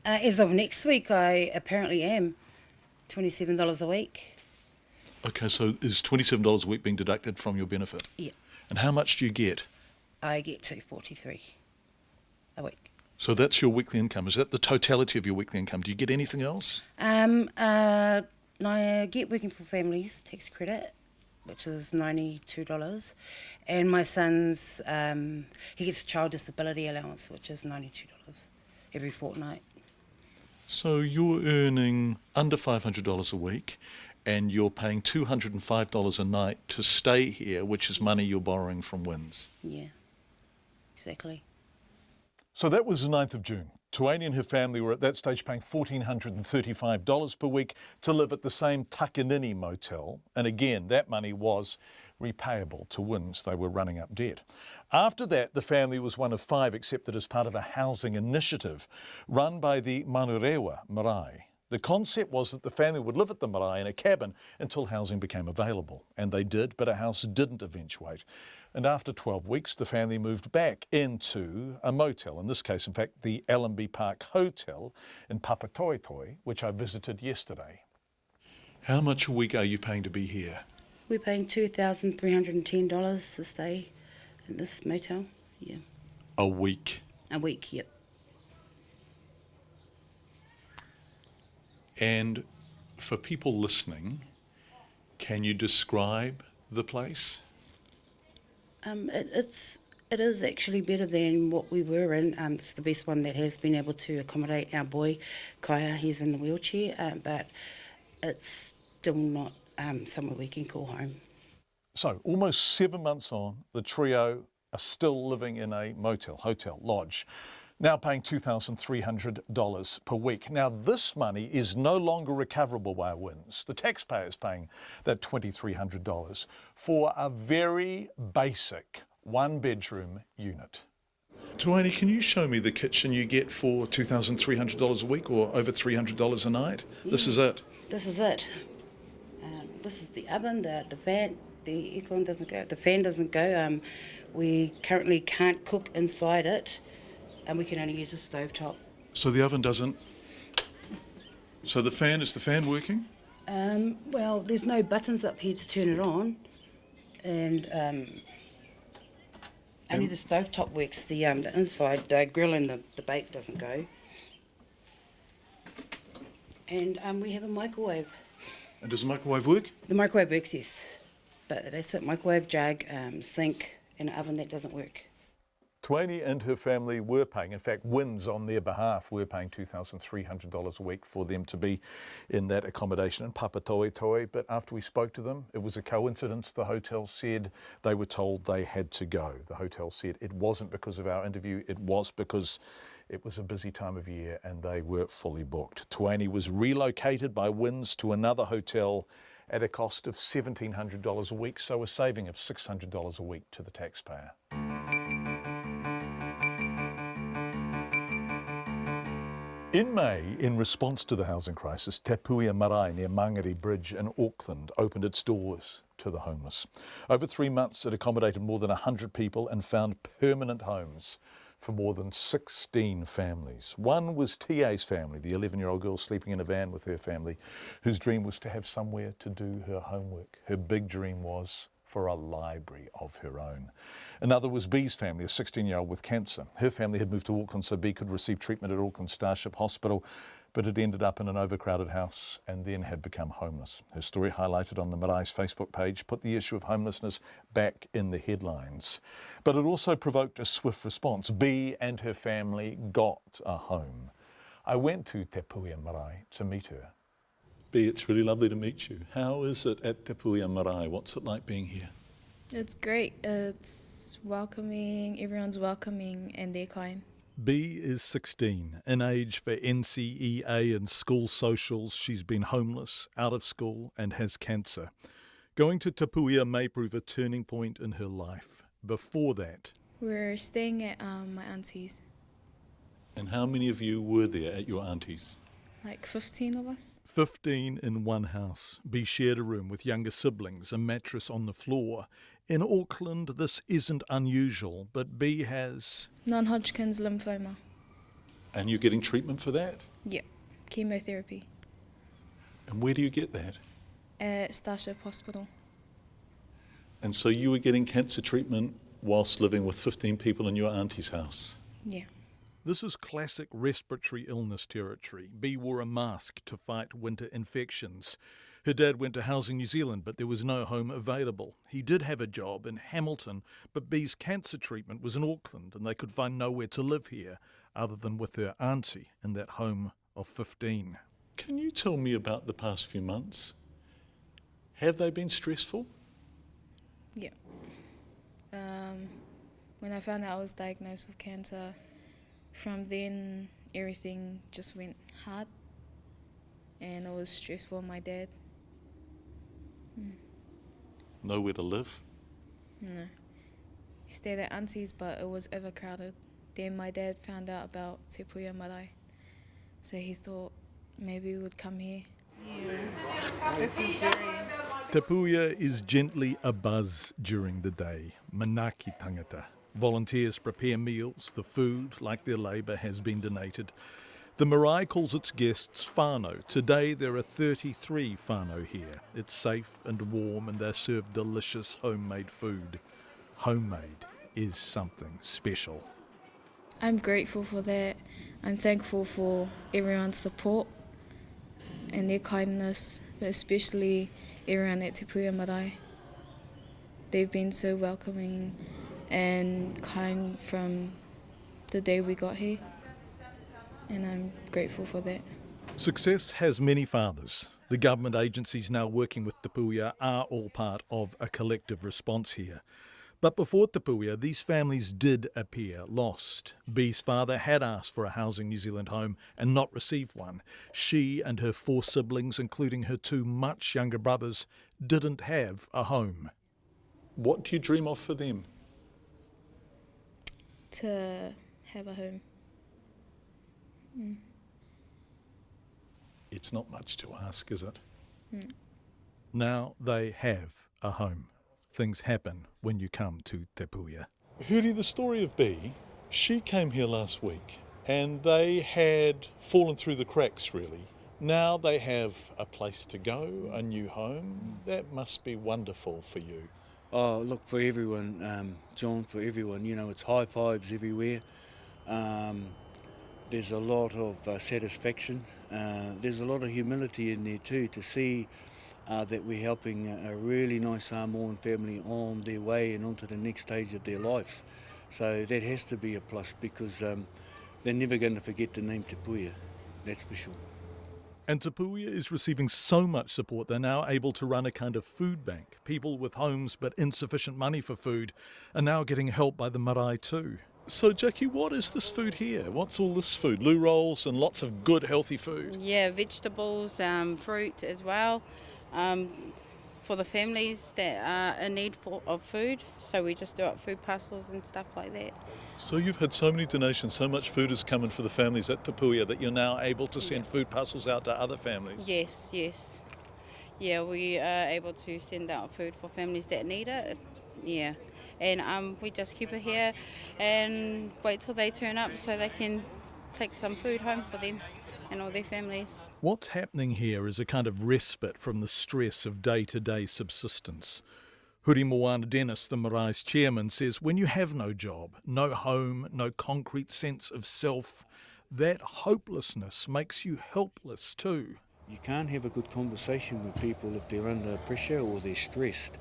As of next week, I apparently am. $27 a week. Okay, so is $27 a week being deducted from your benefit? Yeah. And how much do you get? I get $243 a week. So that's your weekly income. Is that the totality of your weekly income? Do you get anything else? I get working for families tax credit, which is $92. And my son's, he gets a child disability allowance, which is $92 every fortnight. So you're earning under $500 a week and you're paying $205 a night to stay here, which is money you're borrowing from WINS. Yeah, exactly. So that was the 9th of June. Tuani and her family were at that stage paying $1,435 per week to live at the same Takanini motel. And again, that money was repayable to WINS. They were running up debt. After that, the family was one of 5 accepted as part of a housing initiative run by the Manurewa Marae. The concept was that the family would live at the marae in a cabin until housing became available. And they did, but a house didn't eventuate. And after 12 weeks, the family moved back into a motel, in this case, in fact, the Allenby Park Hotel in Papatoetoe, which I visited yesterday. How much a week are you paying to be here? We're paying $2,310 to stay in this motel, yeah. A week? A week, yep. And for people listening, can you describe the place? It is actually better than what we were in. It's the best one that has been able to accommodate our boy, Kaya. He's in the wheelchair, but it's still not somewhere we can call home. So almost 7 months on, the trio are still living in a motel, hotel, lodge, now paying $2,300 per week. Now, this money is no longer recoverable by WINS. The taxpayer is paying that $2,300 for a very basic one-bedroom unit. Tuani, can you show me the kitchen you get for $2,300 a week or over $300 a night? Yeah. This is it? This is it. This is the oven, the fan, the aircon doesn't go, the fan doesn't go. We currently can't cook inside it. And we can only use a stovetop. So the oven doesn't? So is the fan working? Well, there's no buttons up here to turn it on. And only the stovetop works. The inside, the grill and the bake doesn't go. And we have a microwave. And does the microwave work? The microwave works, yes. But that's it, microwave, jug, sink, and an oven that doesn't work. Tuani and her family were paying, in fact, WINS on their behalf were paying $2,300 a week for them to be in that accommodation in Papatoetoe. But after we spoke to them, it was a coincidence. The hotel said they were told they had to go. The hotel said it wasn't because of our interview, it was because it was a busy time of year and they were fully booked. Tuani was relocated by WINS to another hotel at a cost of $1,700 a week, so a saving of $600 a week to the taxpayer. In May, in response to the housing crisis, Te Puia Marae near Mangere Bridge in Auckland opened its doors to the homeless. Over 3 months, it accommodated more than 100 people and found permanent homes for more than 16 families. One was TA's family, the 11-year-old girl sleeping in a van with her family, whose dream was to have somewhere to do her homework. Her big dream was for a library of her own. Another was B's family, a 16-year-old with cancer. Her family had moved to Auckland so B could receive treatment at Auckland Starship Hospital, but had ended up in an overcrowded house and then had become homeless. Her story, highlighted on the Marai's Facebook page, put the issue of homelessness back in the headlines. But it also provoked a swift response. B and her family got a home. I went to Te Puia Marae to meet her. B, it's really lovely to meet you. How is it at Te Puia Marae? What's it like being here? It's great. It's welcoming. Everyone's welcoming and they're kind. B is 16, an age for NCEA and school socials. She's been homeless, out of school, and has cancer. Going to Te Puia may prove a turning point in her life. Before that... We're staying at my auntie's. And how many of you were there at your auntie's? Like 15 of us. 15 in one house. B shared a room with younger siblings, a mattress on the floor. In Auckland, this isn't unusual, but B has... Non-Hodgkin's lymphoma. And you're getting treatment for that? Yep, chemotherapy. And where do you get that? At Starship Hospital. And so you were getting cancer treatment whilst living with 15 people in your auntie's house? Yeah. This is classic respiratory illness territory. B wore a mask to fight winter infections. Her dad went to Housing New Zealand, but there was no home available. He did have a job in Hamilton, but B's cancer treatment was in Auckland, and they could find nowhere to live here other than with her auntie in that home of 15. Can you tell me about the past few months? Have they been stressful? Yeah. When I found out I was diagnosed with cancer, from then everything just went hard, and it was stressful on my dad. Nowhere to live? No. He stayed at auntie's, but it was overcrowded. Then my dad found out about Te Puia Marae, so he thought maybe we would come here. Te Puia is gently abuzz during the day. Manaki tangata. Volunteers prepare meals. The food, like their labour, has been donated. The marae calls its guests whānau. Today there are 33 whānau here. It's safe and warm, and they serve delicious homemade food. Homemade is something special. I'm grateful for that. I'm thankful for everyone's support and their kindness, but especially everyone at Te Puia Marae. They've been so welcoming and kind from the day we got here, and I'm grateful for that. Success has many fathers. The government agencies now working with Te Puia are all part of a collective response here. But before Te Puia, these families did appear lost. B's father had asked for a Housing New Zealand home and not received one. She and her 4 siblings, including her 2 much younger brothers, didn't have a home. What do you dream of for them? To have a home. It's not much to ask, is it? Mm. Now they have a home. Things happen when you come to Te Puia. Huri, the story of B, she came here last week and they had fallen through the cracks, really. Now they have a place to go, a new home. That must be wonderful for you. Oh, look, for everyone, John, for everyone, you know, it's high fives everywhere. There's a lot of satisfaction. There's a lot of humility in there too, to see that we're helping a really nice Samoan family on their way and onto the next stage of their life. So that has to be a plus, because they're never going to forget the name Te Puia, that's for sure. And Te Puia is receiving so much support, they're now able to run a kind of food bank. People with homes but insufficient money for food are now getting help by the marae too. So Jackie, what is this food here? What's all this food? Loo rolls and lots of good healthy food? Yeah, vegetables, fruit as well, for the families that are in need of food. So we just do up food parcels and stuff like that. So you've had so many donations, so much food has come in for the families at Te Puia that you're now able to send food parcels out to other families? Yes, yes. Yeah, we are able to send out food for families that need it. Yeah, and we just keep it here and wait till they turn up so they can take some food home for them and all their families. What's happening here is a kind of respite from the stress of day-to-day subsistence. Huri Moana Dennis, the Marai's chairman, says when you have no job, no home, no concrete sense of self, that hopelessness makes you helpless too. You can't have a good conversation with people if they're under pressure or they're stressed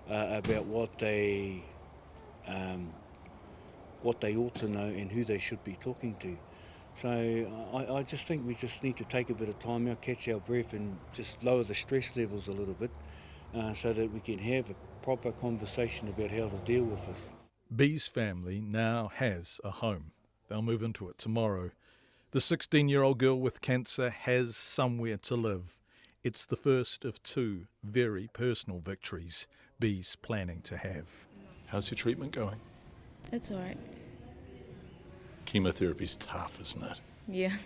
about what they ought to know and who they should be talking to. So I just think we just need to take a bit of time out, catch our breath and just lower the stress levels a little bit so that we can have a proper conversation about how to deal with it. B's family now has a home. They'll move into it tomorrow. The 16-year-old girl with cancer has somewhere to live. It's the first of two very personal victories B's planning to have. How's your treatment going? It's all right. Chemotherapy's tough, isn't it? Yeah.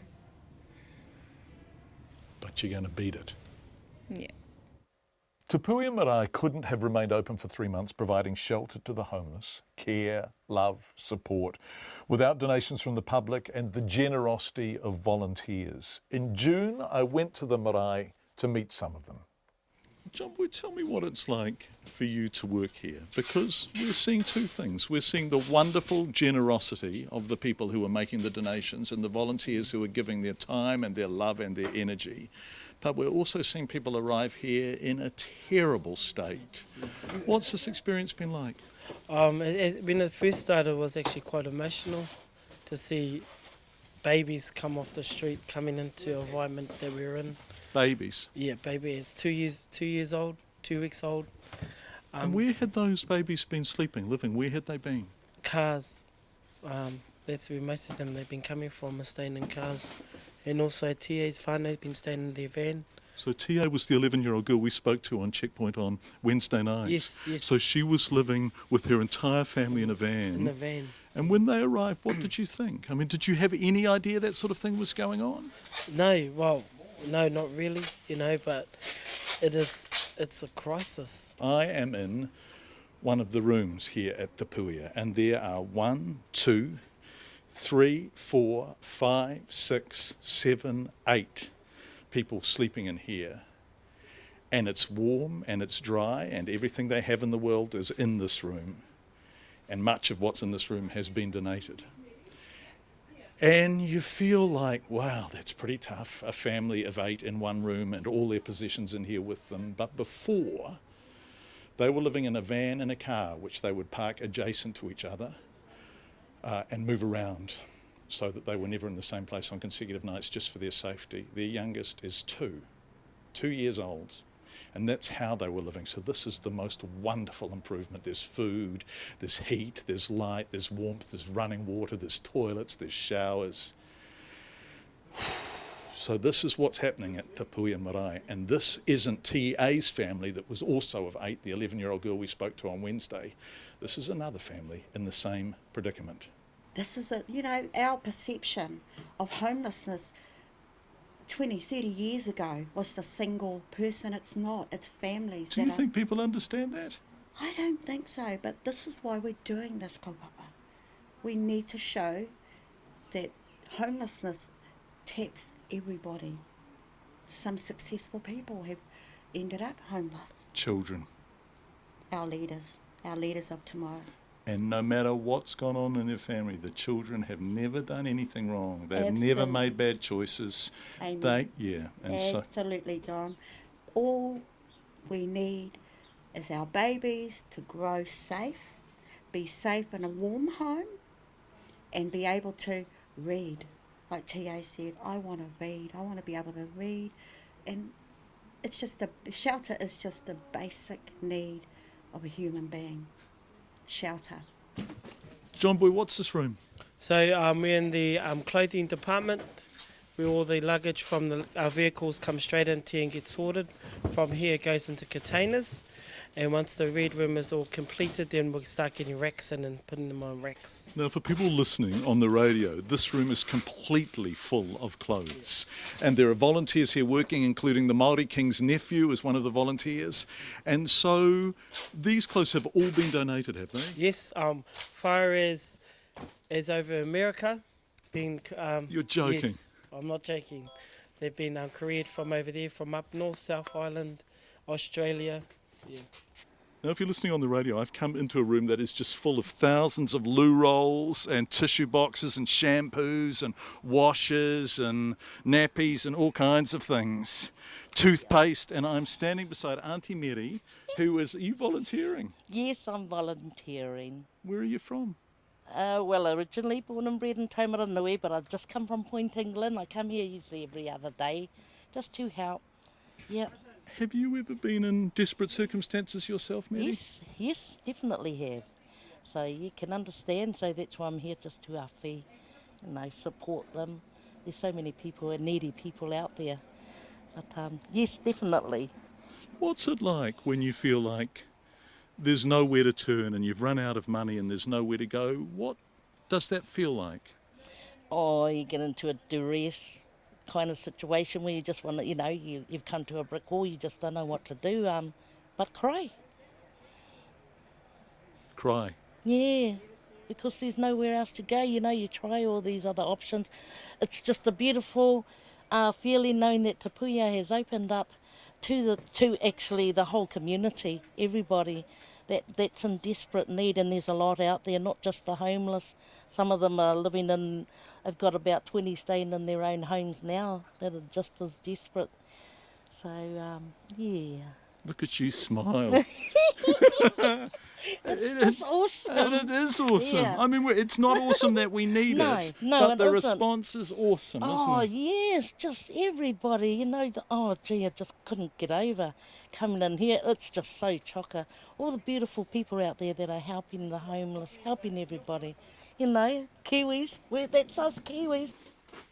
But you're going to beat it. Yeah. Te Puia Marae couldn't have remained open for 3 months, providing shelter to the homeless, care, love, support, without donations from the public and the generosity of volunteers. In June, I went to the marae to meet some of them. John Boy, tell me what it's like for you to work here, because we're seeing two things. We're seeing the wonderful generosity of the people who are making the donations and the volunteers who are giving their time and their love and their energy. But we're also seeing people arrive here in a terrible state. What's this experience been like? When it first started, it was actually quite emotional to see babies come off the street, coming into the environment that we were in. Babies? Yeah, babies. 2 years old, 2 weeks old. And where had those babies been sleeping, living? Where had they been? Cars. That's where most of them they've been coming from, are staying in cars. And also TA's whānau have been staying in their van. So TA was the 11-year-old girl we spoke to on Checkpoint on Wednesday night. Yes, yes. So she was living with her entire family in a van. In a van. And when they arrived, what did you think? I mean, did you have any idea that sort of thing was going on? No, well, no, not really, but it's a crisis. I am in one of the rooms here at Te Puia, and there are 1, 2, 3, 4, 5, 6, 7, 8 people sleeping in here. And it's warm and it's dry and everything they have in the world is in this room. And much of what's in this room has been donated. And you feel like, wow, that's pretty tough. A family of 8 in one room and all their possessions in here with them. But before, they were living in a van and a car, which they would park adjacent to each other and move around so that they were never in the same place on consecutive nights just for their safety. Their youngest is 2 years old. And that's how they were living. So this is the most wonderful improvement. There's food, there's heat, there's light, there's warmth, there's running water, there's toilets, there's showers. So this is what's happening at Te Puia Marae. And this isn't TA's family that was also of 8, the 11-year-old girl we spoke to on Wednesday. This is another family in the same predicament. This is, our perception of homelessness 20, 30 years ago was the single person. It's not, it's families. Do you think people understand that? I don't think so, but this is why we're doing this kaupapa. We need to show that homelessness taps everybody. Some successful people have ended up homeless. Children. Our leaders of tomorrow. And no matter what's gone on in their family, the children have never done anything wrong. They've Absolutely. never made bad choices. Amen. And absolutely, John. All we need is our babies to grow safe, be safe in a warm home, and be able to read. Like TA said, I want to read. I want to be able to read. And it's just shelter is just the basic need of a human being. Shelter. John Boy, what's this room? So we're in the clothing department, where all the luggage from our vehicles come straight into and get sorted. From here it goes into containers, and once the red room is all completed, then we'll start getting racks in and putting them on racks. Now, for people listening on the radio, this room is completely full of clothes. And there are volunteers here working, including the Māori King's nephew is one of the volunteers. And so these clothes have all been donated, have they? Yes, far as over America. You're joking. Yes, I'm not joking. They've been couriered from over there, from up north, South Island, Australia. Yeah. Now, if you're listening on the radio, I've come into a room that is just full of thousands of loo rolls and tissue boxes and shampoos and washers and nappies and all kinds of things. Toothpaste, and I'm standing beside Auntie Mary, who is, are you volunteering? Yes, I'm volunteering. Where are you from? Well, originally born and bred in Taumaranui, but I've just come from Point England. I come here usually every other day, just to help. Yeah. Have you ever been in desperate circumstances yourself, Mary? Yes, definitely have. So you can understand, so that's why I'm here, just to awhi, support them. There's so many people, needy people out there. But yes, definitely. What's it like when you feel like there's nowhere to turn and you've run out of money and there's nowhere to go? What does that feel like? Oh, you get into a duress kind of situation where you just want to, you've come to a brick wall, you just don't know what to do, but cry. Cry? Yeah, because there's nowhere else to go, you try all these other options. It's just a beautiful feeling knowing that Te Puia has opened up to actually the whole community, everybody that's in desperate need, and there's a lot out there, not just the homeless. Some of them are living in, have got about 20 staying in their own homes now that are just as desperate. So, yeah. Look at you smile. It's just awesome. And it is awesome. Yeah. I mean, it's not awesome that we need it, No, but the isn't. response is awesome, isn't it? Oh, yes, just everybody, I just couldn't get over coming in here. It's just so chocker. All the beautiful people out there that are helping the homeless, helping everybody. Kiwis, that's us Kiwis.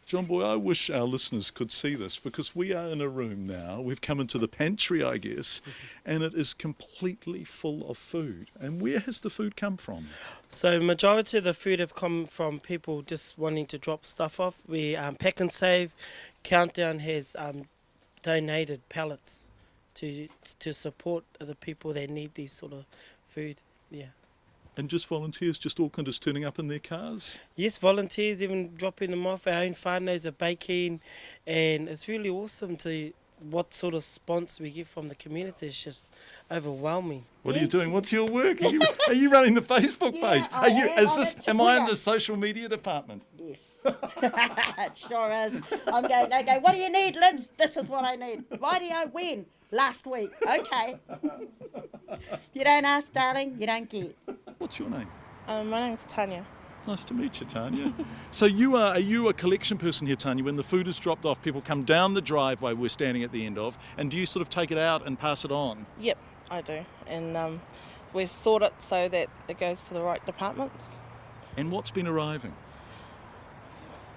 John Boy, I wish our listeners could see this, because we are in a room now. We've come into the pantry, I guess, and it is completely full of food. And where has the food come from? So majority of the food have come from people just wanting to drop stuff off. We Pack and Save Countdown has donated pallets to support the people that need these sort of food. Yeah. And just volunteers, just Aucklanders turning up in their cars? Yes, volunteers, even dropping them off. Our own whānaus are baking, and it's really awesome to what sort of response we get from the community. It's just overwhelming. What are you doing? What's your work? Are you running the Facebook page? Am I in the social media department? Yes. It sure is. I'm going, okay, what do you need, Liz? This is what I need. Radio, when? Last week. Okay. You don't ask, darling, you don't get. What's your name? My name's Tanya. Nice to meet you, Tanya. So are you a collection person here, Tanya? When the food is dropped off, people come down the driveway we're standing at the end of, and do you sort of take it out and pass it on? Yep, I do. And we sort it so that it goes to the right departments. And what's been arriving?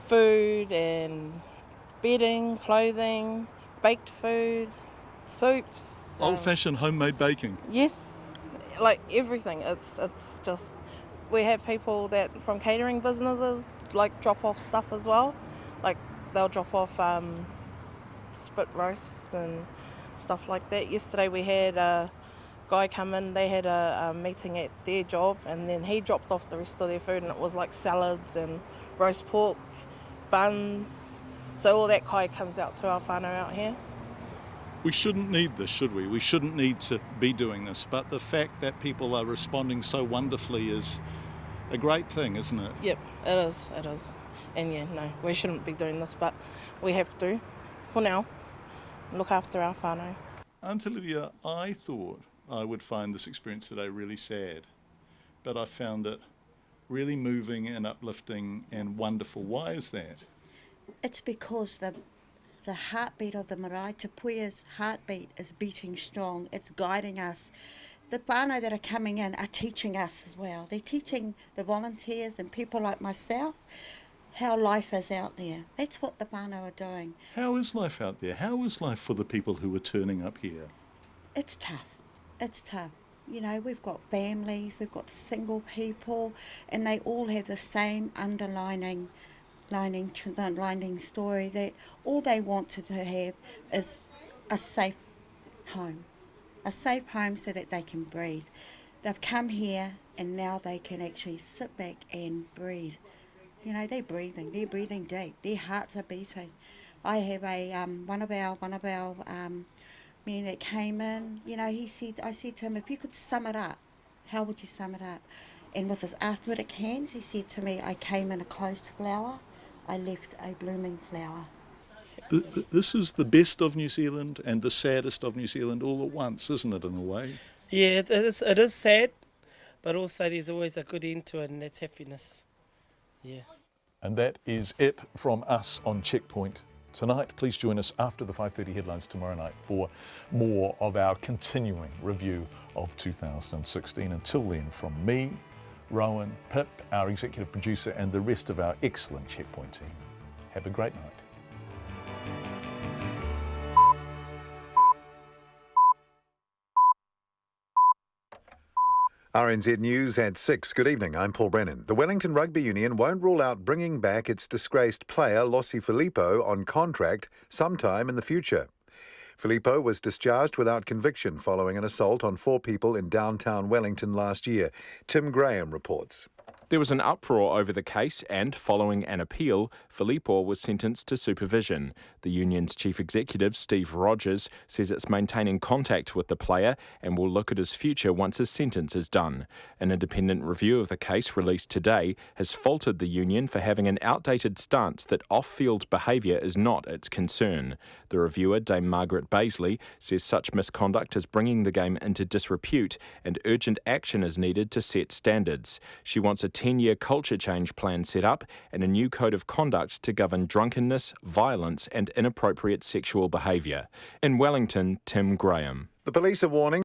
Food and bedding, clothing, baked food, soups. Old-fashioned homemade baking? Yes, like everything. It's just, we have people that from catering businesses like drop off stuff as well. Like they'll drop off spit roast and stuff like that. Yesterday we had a guy come in, they had a meeting at their job, and then he dropped off the rest of their food, and it was like salads and roast pork, buns. So all that kai comes out to our whānau out here. We shouldn't need this, should we? We shouldn't need to be doing this, but the fact that people are responding so wonderfully is a great thing, isn't it? Yep, it is. And yeah, no, we shouldn't be doing this, but we have to, for now, look after our whānau. Auntie Lydia, I thought I would find this experience today really sad, but I found it really moving and uplifting and wonderful. Why is that? It's because the heartbeat of the marae, Te Puia's heartbeat, is beating strong. It's guiding us. The whānau that are coming in are teaching us as well. They're teaching the volunteers and people like myself how life is out there. That's what the whānau are doing. How is life out there? How is life for the people who are turning up here? It's tough. It's tough. We've got families, we've got single people, and they all have the same underlining story, that all they want to have is a safe home so that they can breathe. They've come here and now they can actually sit back and breathe. They're breathing deep, their hearts are beating. I have one of our men that came in. You know, I said to him, if you could sum it up, how would you sum it up? And with his arthritic hands, he said to me, I came in a closed flower, I left a blooming flower. This is the best of New Zealand and the saddest of New Zealand all at once, isn't it, in a way? Yeah, it is sad, but also there's always a good end to it, and that's happiness. Yeah. And that is it from us on Checkpoint tonight. Please join us after the 5:30 headlines tomorrow night for more of our continuing review of 2016. Until then, from me, Rowan, Pip, our executive producer, and the rest of our excellent Checkpoint team, have a great night. RNZ News at 6. Good evening, I'm Paul Brennan. The Wellington Rugby Union won't rule out bringing back its disgraced player, Lossie Filippo, on contract sometime in the future. Filippo was discharged without conviction following an assault on 4 people in downtown Wellington last year. Tim Graham reports. There was an uproar over the case and, following an appeal, Filippo was sentenced to supervision. The union's chief executive, Steve Rogers, says it's maintaining contact with the player and will look at his future once his sentence is done. An independent review of the case released today has faulted the union for having an outdated stance that off-field behaviour is not its concern. The reviewer, Dame Margaret Baisley, says such misconduct is bringing the game into disrepute and urgent action is needed to set standards. She wants a 10-year culture change plan set up and a new code of conduct to govern drunkenness, violence and inappropriate sexual behaviour. In Wellington, Tim Graham. The police are warning